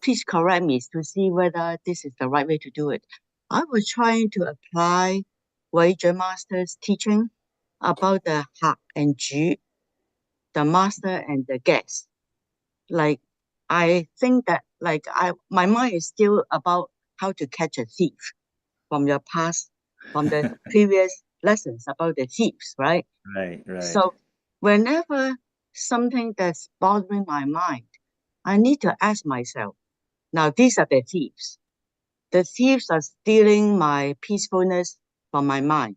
please correct me to see whether this is the right way to do it. I was trying to apply Zen Masters' teaching about the Ha and Ju, the master and the guest. Like, I think that my mind is still about how to catch a thief from your past, from the previous lessons about the thieves, right? Right. So whenever something that's bothering my mind, I need to ask myself, now these are the thieves. The thieves are stealing my peacefulness from my mind.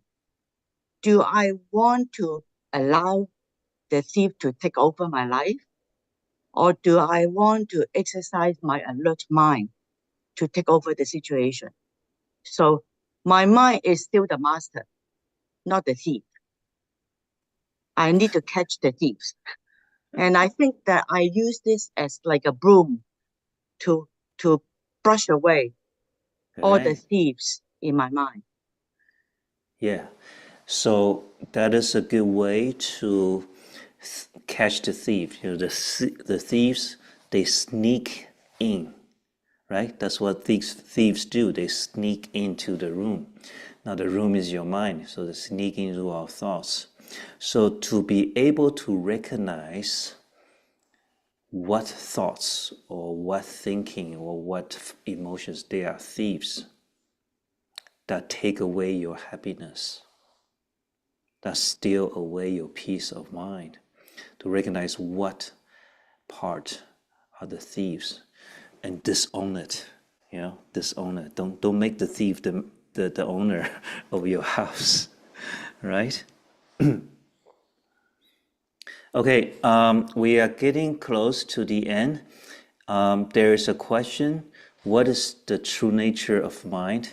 Do I want to allow the thief to take over my life? Or do I want to exercise my alert mind to take over the situation? So my mind is still the master, not the thief. I need to catch the thieves. And I think that I use this as like a broom to brush away all the thieves in my mind. Yeah. So that is a good way to catch the thief. You know, the thieves, they sneak in, right? That's what thieves do. They sneak into the room. Now the room is your mind, so they sneak into our thoughts. So to be able to recognize what thoughts or what thinking or what emotions, they are thieves that take away your happiness, that steal away your peace of mind. To recognize what part are the thieves and disown it. You know, disown it. Don't make the thief the owner of your house, right? Okay, we are getting close to the end. There is a question: what is the true nature of mind?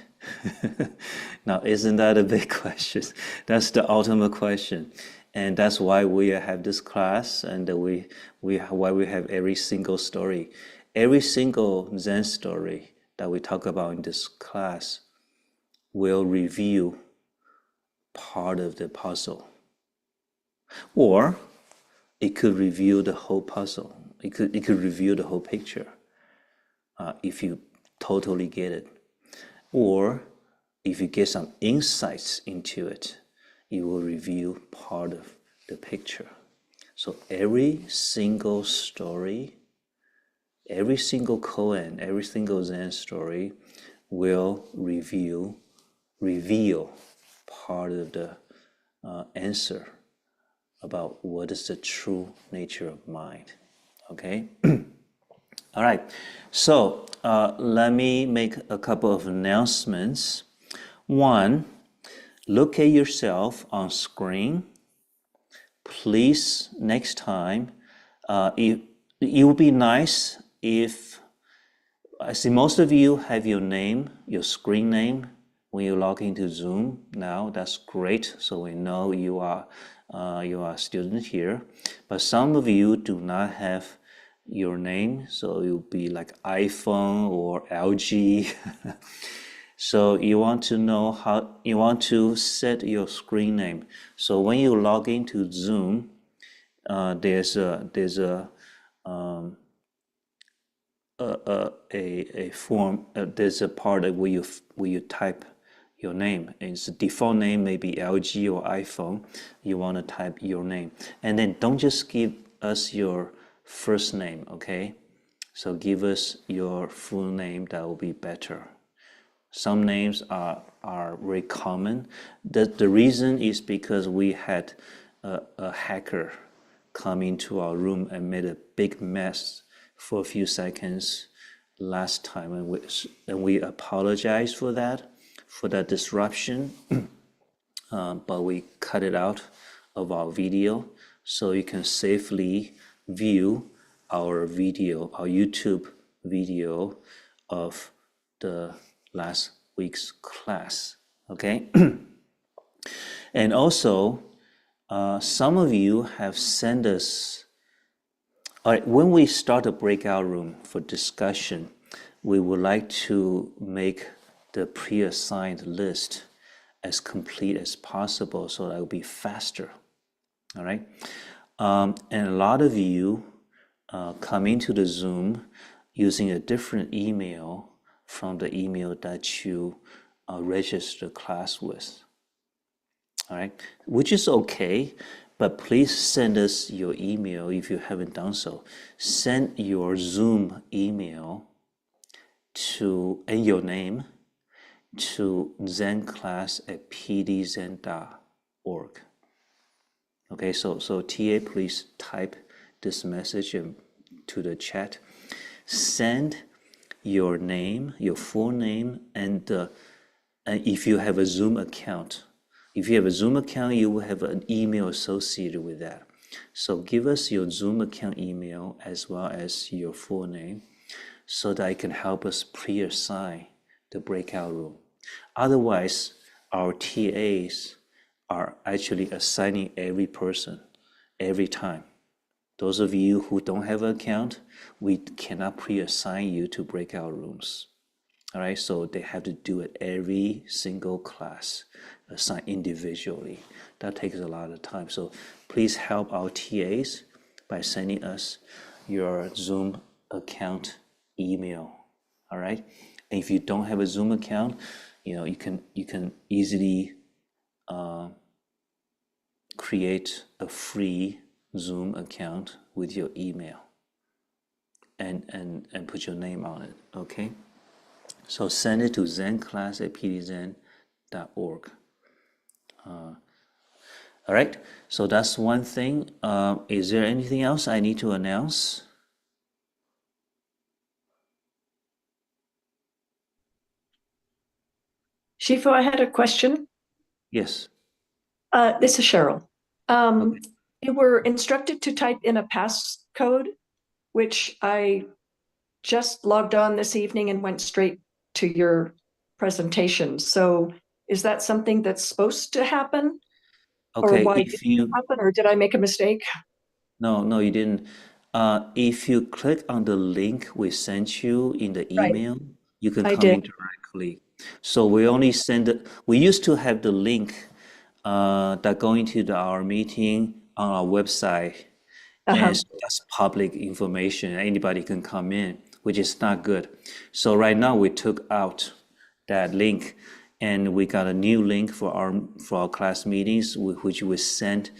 Now, isn't that a big question? That's the ultimate question, and that's why we have this class, and why we have every single story, every single Zen story that we talk about in this class will reveal part of the puzzle, or it could reveal the whole puzzle. It could reveal the whole picture if you totally get it. Or if you get some insights into it, it will reveal part of the picture. So every single story, every single koan, every single Zen story will reveal part of the answer about what is the true nature of mind. Okay? All right. So let me make a couple of announcements. One, look at yourself on screen. Please, next time, it would be nice if, I see most of you have your name, your screen name, when you log into Zoom now. That's great. So we know you are a student here. But some of you do not have your name, so it will be like iPhone or LG. So you want to know how you want to set your screen name. So when you log into Zoom, there's a form. There's a part where you type your name. It's the default name, maybe LG or iPhone. You want to type your name, and then don't just give us your first name, okay? So give us your full name. That will be better. Some names are very common. The reason is because we had a hacker come into our room and made a big mess for a few seconds last time, and we apologize for that disruption. But we cut it out of our video so you can safely view our video, our YouTube video of the last week's class, okay? And also, some of you have sent us, all right, when we start a breakout room for discussion, we would like to make the pre-assigned list as complete as possible so that it will be faster, all right? And a lot of you come into the Zoom using a different email from the email that you register the class with, all right? Which is okay, but please send us your email if you haven't done so. Send your Zoom email and your name to zenclass@pdzen.org. Okay, so TA, please type this message to the chat. Send your name, your full name, and if you have a Zoom account. If you have a Zoom account, you will have an email associated with that. So give us your Zoom account email as well as your full name so that it can help us pre-assign the breakout room. Otherwise, our TAs are actually assigning every person every time. Those of you who don't have an account, we cannot pre-assign you to breakout rooms. All right, so they have to do it every single class, assign individually. That takes a lot of time. So please help our TAs by sending us your Zoom account email. All right, and if you don't have a Zoom account, you can easily create a free Zoom account with your email and put your name on it. Okay. So send it to zenclass@pdzen.org. All right, so that's one thing. Is there anything else I need to announce? Shifu, I had a question. Yes. This is Cheryl. You were instructed to type in a passcode, which I just logged on this evening and went straight to your presentation. So is that something that's supposed to happen? Okay, Or why did it happen? Or did I make a mistake? No, you didn't. If you click on the link we sent you in the email, you can come in directly. So we only we used to have the link that going to our meeting on our website. And so that's public information. Anybody can come in, which is not good. So right now we took out that link and we got a new link for our class meetings, which we sent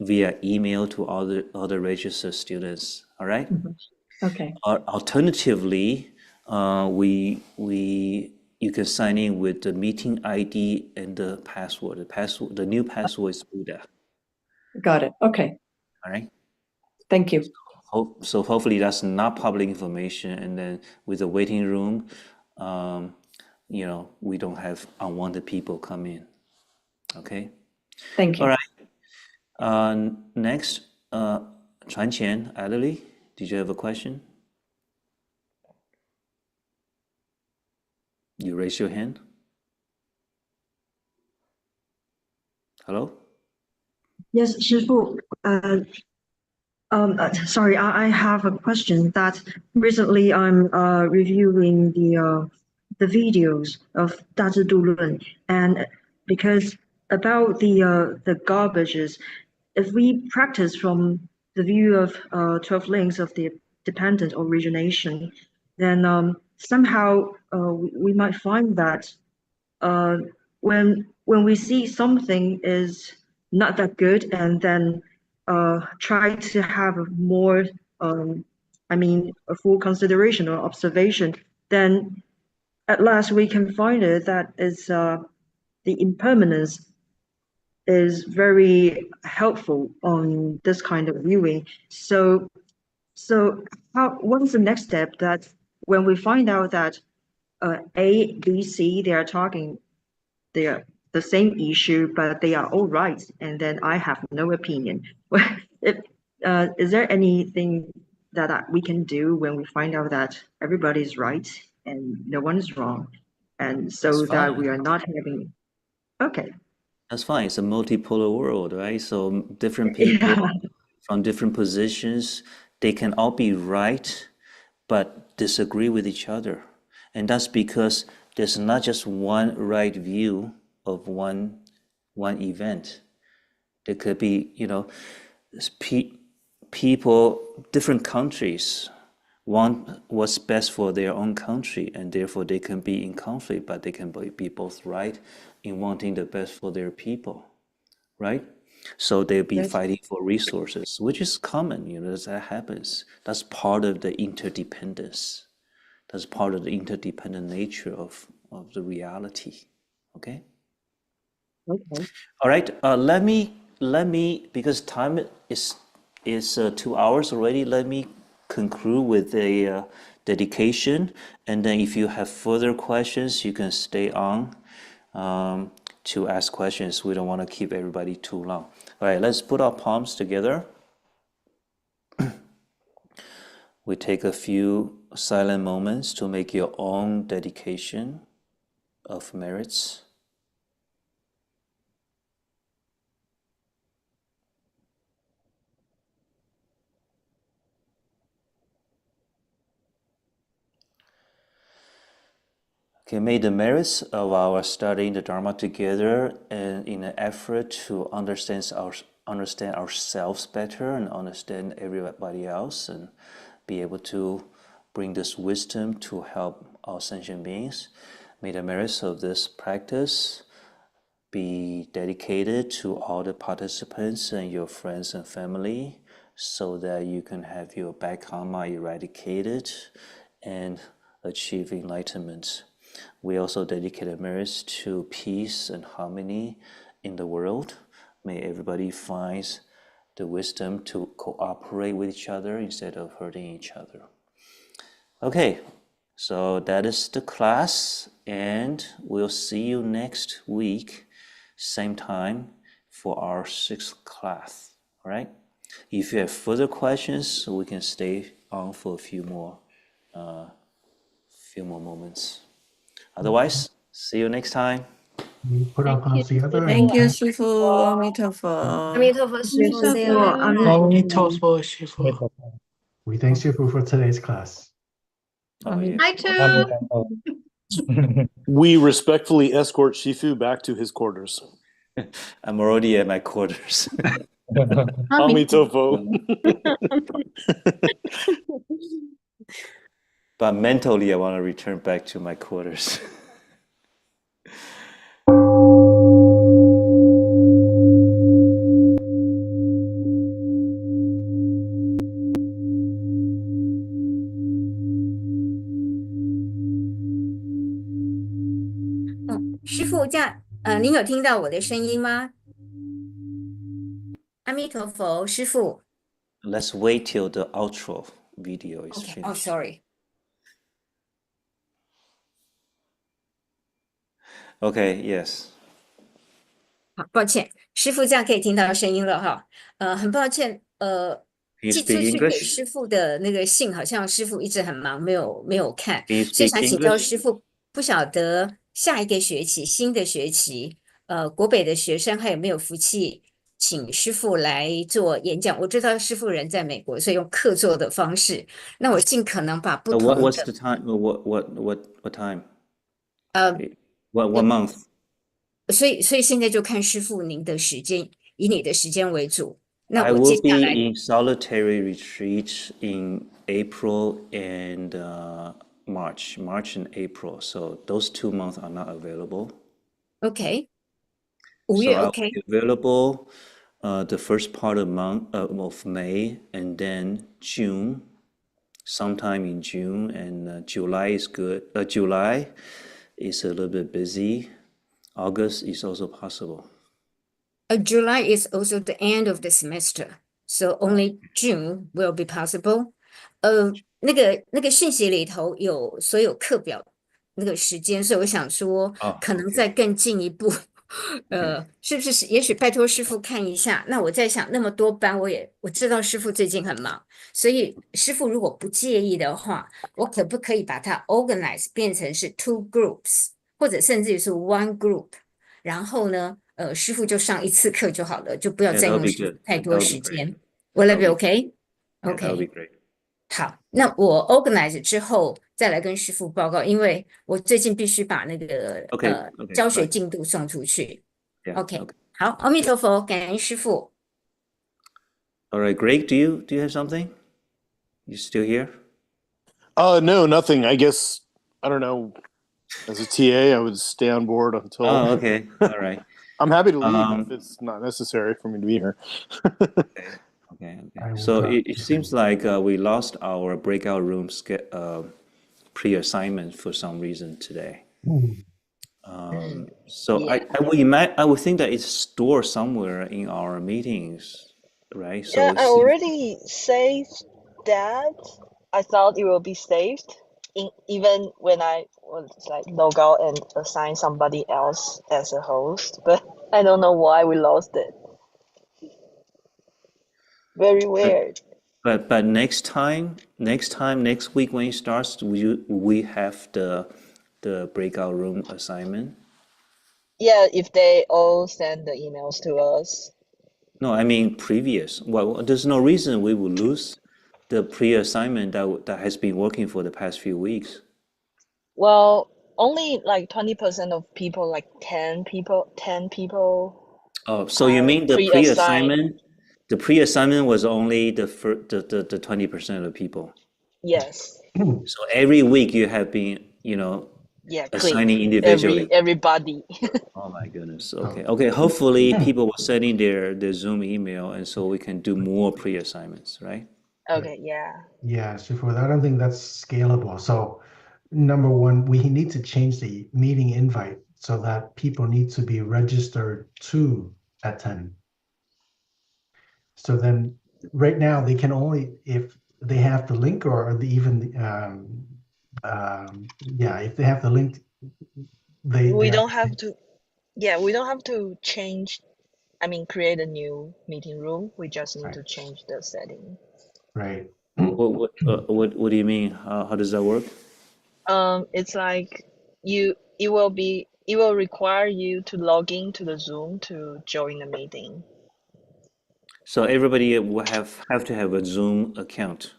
via email to all the other registered students. All right. Okay. Alternatively, you can sign in with the meeting ID and the password. The new password is Buddha. Got it. Okay. All right. Thank you. So hopefully that's not public information. And then with the waiting room, we don't have unwanted people come in. Okay. Thank you. All right. Next, Chuan Qian, Adderley, did you have a question? You raise your hand. Hello? Yes, Shifu. Sorry, I have a question that recently I'm reviewing the videos of 大智度论 and because about the garbages, if we practice from the view of 12 links of the dependent origination, then somehow we might find that when we see something is not that good and then try to have more a full consideration or observation, then at last we can find it that is the impermanence is very helpful on this kind of viewing. So what's the next step that when we find out that A, B, C, they are talking the same issue, but they are all right, and then I have no opinion. Is there anything that we can do when we find out that everybody is right and no one is wrong, and so that we are not having? Okay. That's fine. It's a multipolar world, right? So different people from different positions, they can all be right, but disagree with each other. And that's because there's not just one right view of one event. There could be, people, different countries want what's best for their own country, and therefore they can be in conflict, but they can be both right in wanting the best for their people, right? So they'll be fighting for resources, which is common, that happens. That's part of the interdependence. That's part of the interdependent nature of the reality. Okay. Okay. All right. Let me because time is 2 hours already. Let me conclude with a dedication, and then if you have further questions, you can stay on to ask questions. We don't want to keep everybody too long. All right. Let's put our palms together we take a few silent moments to make your own dedication of merits. Okay, may the merits of our studying the Dharma together and in an effort to understand ourselves better and understand everybody else and be able to bring this wisdom to help our sentient beings. May the merits of this practice be dedicated to all the participants and your friends and family so that you can have your bad karma eradicated and achieve enlightenment. We also dedicate the merits to peace and harmony in the world. May everybody find the wisdom to cooperate with each other instead of hurting each other. Okay, so that is the class, and we'll see you next week, same time, for our 6th class. All right? If you have further questions, we can stay on for a few more moments. Otherwise, see you next time. We put our palms together and Thank you, thank Shifu. Amitofo. Amitofo, Shifu, see you. we thank Shifu for today's class. Oh, yeah. I too. We respectfully escort Shifu back to his quarters. I'm already at my quarters. Amitofo. But mentally, I want to return back to my quarters.师父，这样，您有听到我的声音吗？阿弥陀佛，师父。Let's wait till the outro video is Okay. finished. Oh, sorry. Okay, yes. 好，抱歉，师父这样可以听到声音了哈。很抱歉， Can you 寄出 speak 去给 English? 师父的那个信，好像师父一直很忙，没有看， Can you 所以 speak 想请教 English? 师父，不晓得下一个学期，新的学期，国北的学生还有没有福气请师父来做演讲？我知道师父人在美国，所以用客座的方式，那我尽可能把不同的 What's the time? What time? 呃 What month? 所以现在就看师父您的时间，以你的时间为主。那 I 我接 will 下 be 来 in solitary retreat in April and March and April. So those 2 months are not available. OK， 5 So 月 I'll OK， be available the first part of May and then June, sometime in June, and July is good. July is a little bit busy. August is also possible. July is also the end of the semester, so only June will be possible. 那个讯息里头有所有课表那个时间，所以我想说，可能再更进一步，是不是？也许拜托师父看一下。那我在想，那么多班，我知道师父最近很忙，所以师父如果不介意的话，我可不可以把它 organize 变成是 2 groups， 或者甚至于是 1 group， 然后呢，师父就上1次课就好了，就不要 Yeah, 占 that'll 用 be 师父 good. 太多 That'll 时 be 间。 great. Will that That'll be be OK? Yeah, that'll be OK。 great. 好，那我 organize 之后再来跟师父报告，因为我最近必须把那个 Okay, 教学 fine. 进度送出去。 Yeah, OK， okay. 好，阿弥陀佛，感恩师父。 All right, Greg, do you have something? You still here? No, nothing. I guess, I don't know. As a TA, I would stay on board until. Oh, okay. All right. I'm happy to leave if it's not necessary for me to be here. Okay. So it seems like we lost our breakout room pre-assignment for some reason today. So Yeah. I would think that it's stored somewhere in our meetings, right? So Yeah, it I seems- already saved that. I thought it will be saved, even when I was like log out and assign somebody else as a host. But I don't know why we lost it. Very weird. But next week when it starts, we have the breakout room assignment. Yeah, if they all send the emails to us. No, I mean previous. Well, there's no reason we will lose the pre-assignment that has been working for the past few weeks. Well, only like 20% of people, like 10 people. Oh, so you mean the pre-assigned. pre-assignment? The pre-assignment was only the 20% of people. Yes. So every week you have been, Yeah, assigning individually. everybody. Oh my goodness. Okay. Hopefully people will send in their Zoom email, and so we can do more pre-assignments, right? Okay, yeah. Yeah, Shifu, I don't think that's scalable. So number one, we need to change the meeting invite so that people need to be registered to attend. So then right now they can only, if they have the link or even, if they have the link, We don't have to, we don't have to change, create a new meeting room. We just need to change the setting. Right. What do you mean? How does that work? It's like it will require you to log into the Zoom to join the meeting. So everybody will have to have a Zoom account.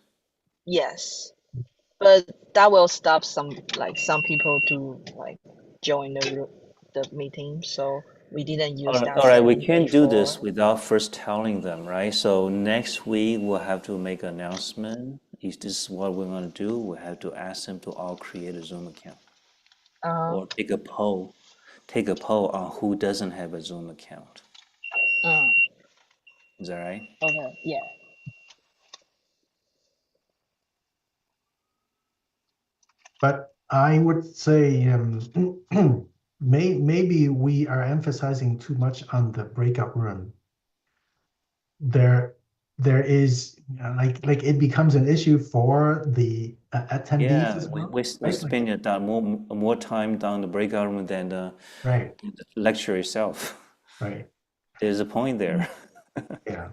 Yes, but that will stop some people to join the meeting. So we didn't use that. All right, we setting can't do before. this without first telling them, right? So next week we'll have to make an announcement. If this is what we're going to do, we have to ask them to all create a Zoom account. Or take a poll on who doesn't have a Zoom account. Is that right? Okay, yeah. But I would say maybe we are emphasizing too much on the breakout room. There is like it becomes an issue for the attendees as well. We spend more time down the breakout room than the lecture itself. Right. There's a point there. Yeah.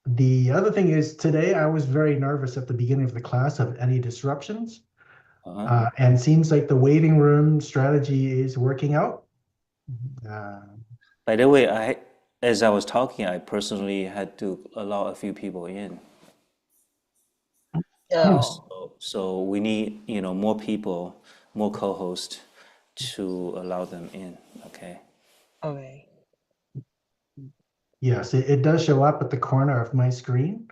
The other thing is today I was very nervous at the beginning of the class of any disruptions. And seems like the waiting room strategy is working out. By the way, as I was talking, I personally had to allow a few people in. So we need, more people, more co-hosts to allow them in. Okay. Okay. Yes, it does show up at the corner of my screen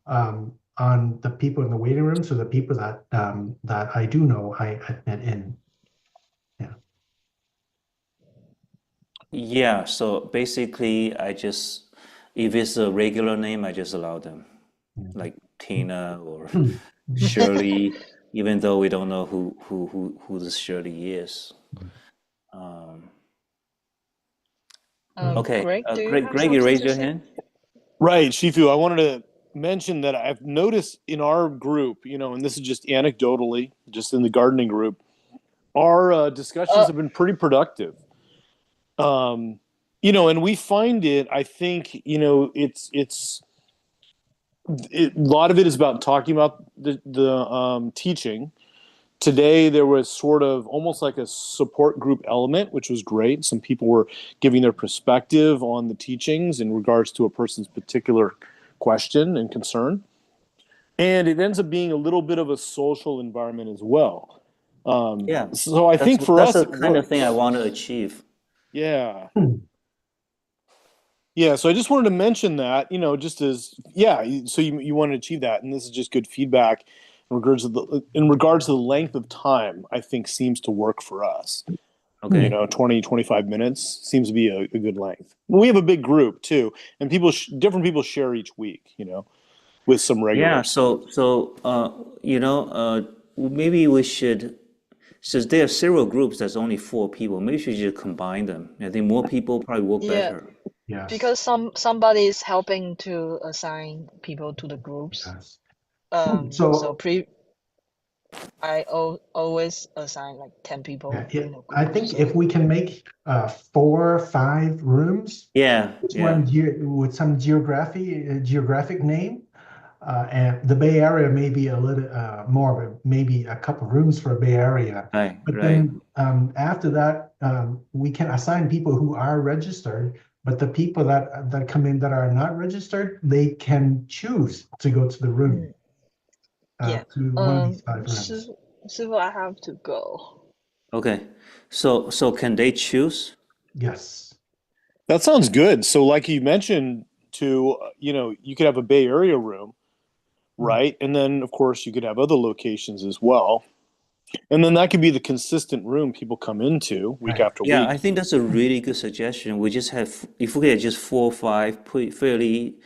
on the people in the waiting room. So the people that I do know, I admit in. Yeah. So basically, if it's a regular name, I just allow them, like Tina or Shirley, even though we don't know who this Shirley is. Okay, Greg, you raised your hand. Right, Shifu. I wanted to mention that I've noticed in our group, and this is just anecdotally, just in the gardening group, our discussions have been pretty productive. And we find it. I think a lot of it is about talking about the teaching. Today, there was sort of almost like a support group element, which was great. Some people were giving their perspective on the teachings in regards to a person's particular question and concern. And it ends up being a little bit of a social environment as well. So I think for us, that's the kind of thing I want to achieve. Yeah. Yeah, so I just wanted to mention that, just as, so you want to achieve that, and this is just good feedback in regards to the length of time, I think seems to work for us. Okay. 20, 25 minutes seems to be a good length. We have a big group too, and different people share each week, with some regulars. Yeah, maybe we should, since there are several groups that's only 4 people, maybe we should just combine them. I think more people probably work better. Yeah. Because somebody is helping to assign people to the groups. I always assign like 10 people Yeah, in a group. I think so- if we can make 4 or 5 rooms, Yeah, each yeah. one with some geographic name, and the Bay Area may be a little more, maybe a couple rooms for Bay Area. Right, But right. then after that, we can assign people who are registered, but the people that come in that are not registered, they can choose to go to the room, Yeah. to one of these 5 rooms. Sifu, I have to go. Okay. So can they choose? Yes. That sounds good. So, like you mentioned, you could have a Bay Area room, right? And then, of course, you could have other locations as well. And then that could be the consistent room people come into week after Yeah, week. I think that's a really good suggestion. We just have, if we had just 4 or 5 fairly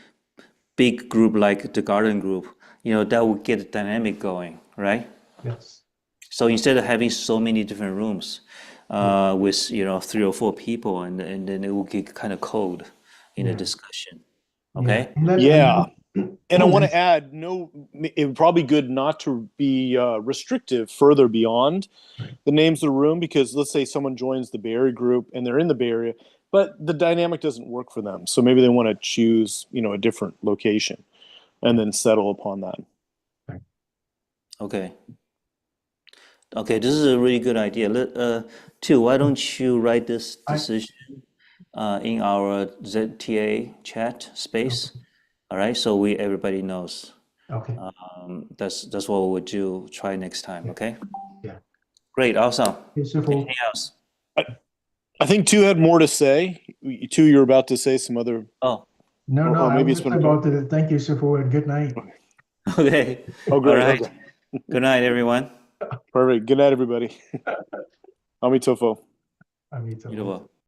big group like the garden group, that would get the dynamic going, right? Yes. So instead of having so many different rooms with 3 or 4 people, and then it will get kind of cold in the discussion. Okay. Yeah. And I want to add, it would probably be good not to be restrictive further beyond the names of the room, because let's say someone joins the Bay Area group and they're in the Bay Area, but the dynamic doesn't work for them. So maybe they want to choose, a different location and then settle upon that. Okay. Okay, this is a really good idea. Tu, why don't you write this decision in our ZTA chat space? All right, so everybody knows. Okay. That's what we'll do. Try next time. Okay. Yeah. Great. Awesome. Anything else? I think Tu had more to say. Tu, you're about to say some other. Oh. No, or maybe I it's was about to thank you, Shifu, and good night. Okay. Oh, great. All right. Okay. Good night, everyone. Perfect. Good night, everybody. Amitofo. Amitofo. Beautiful.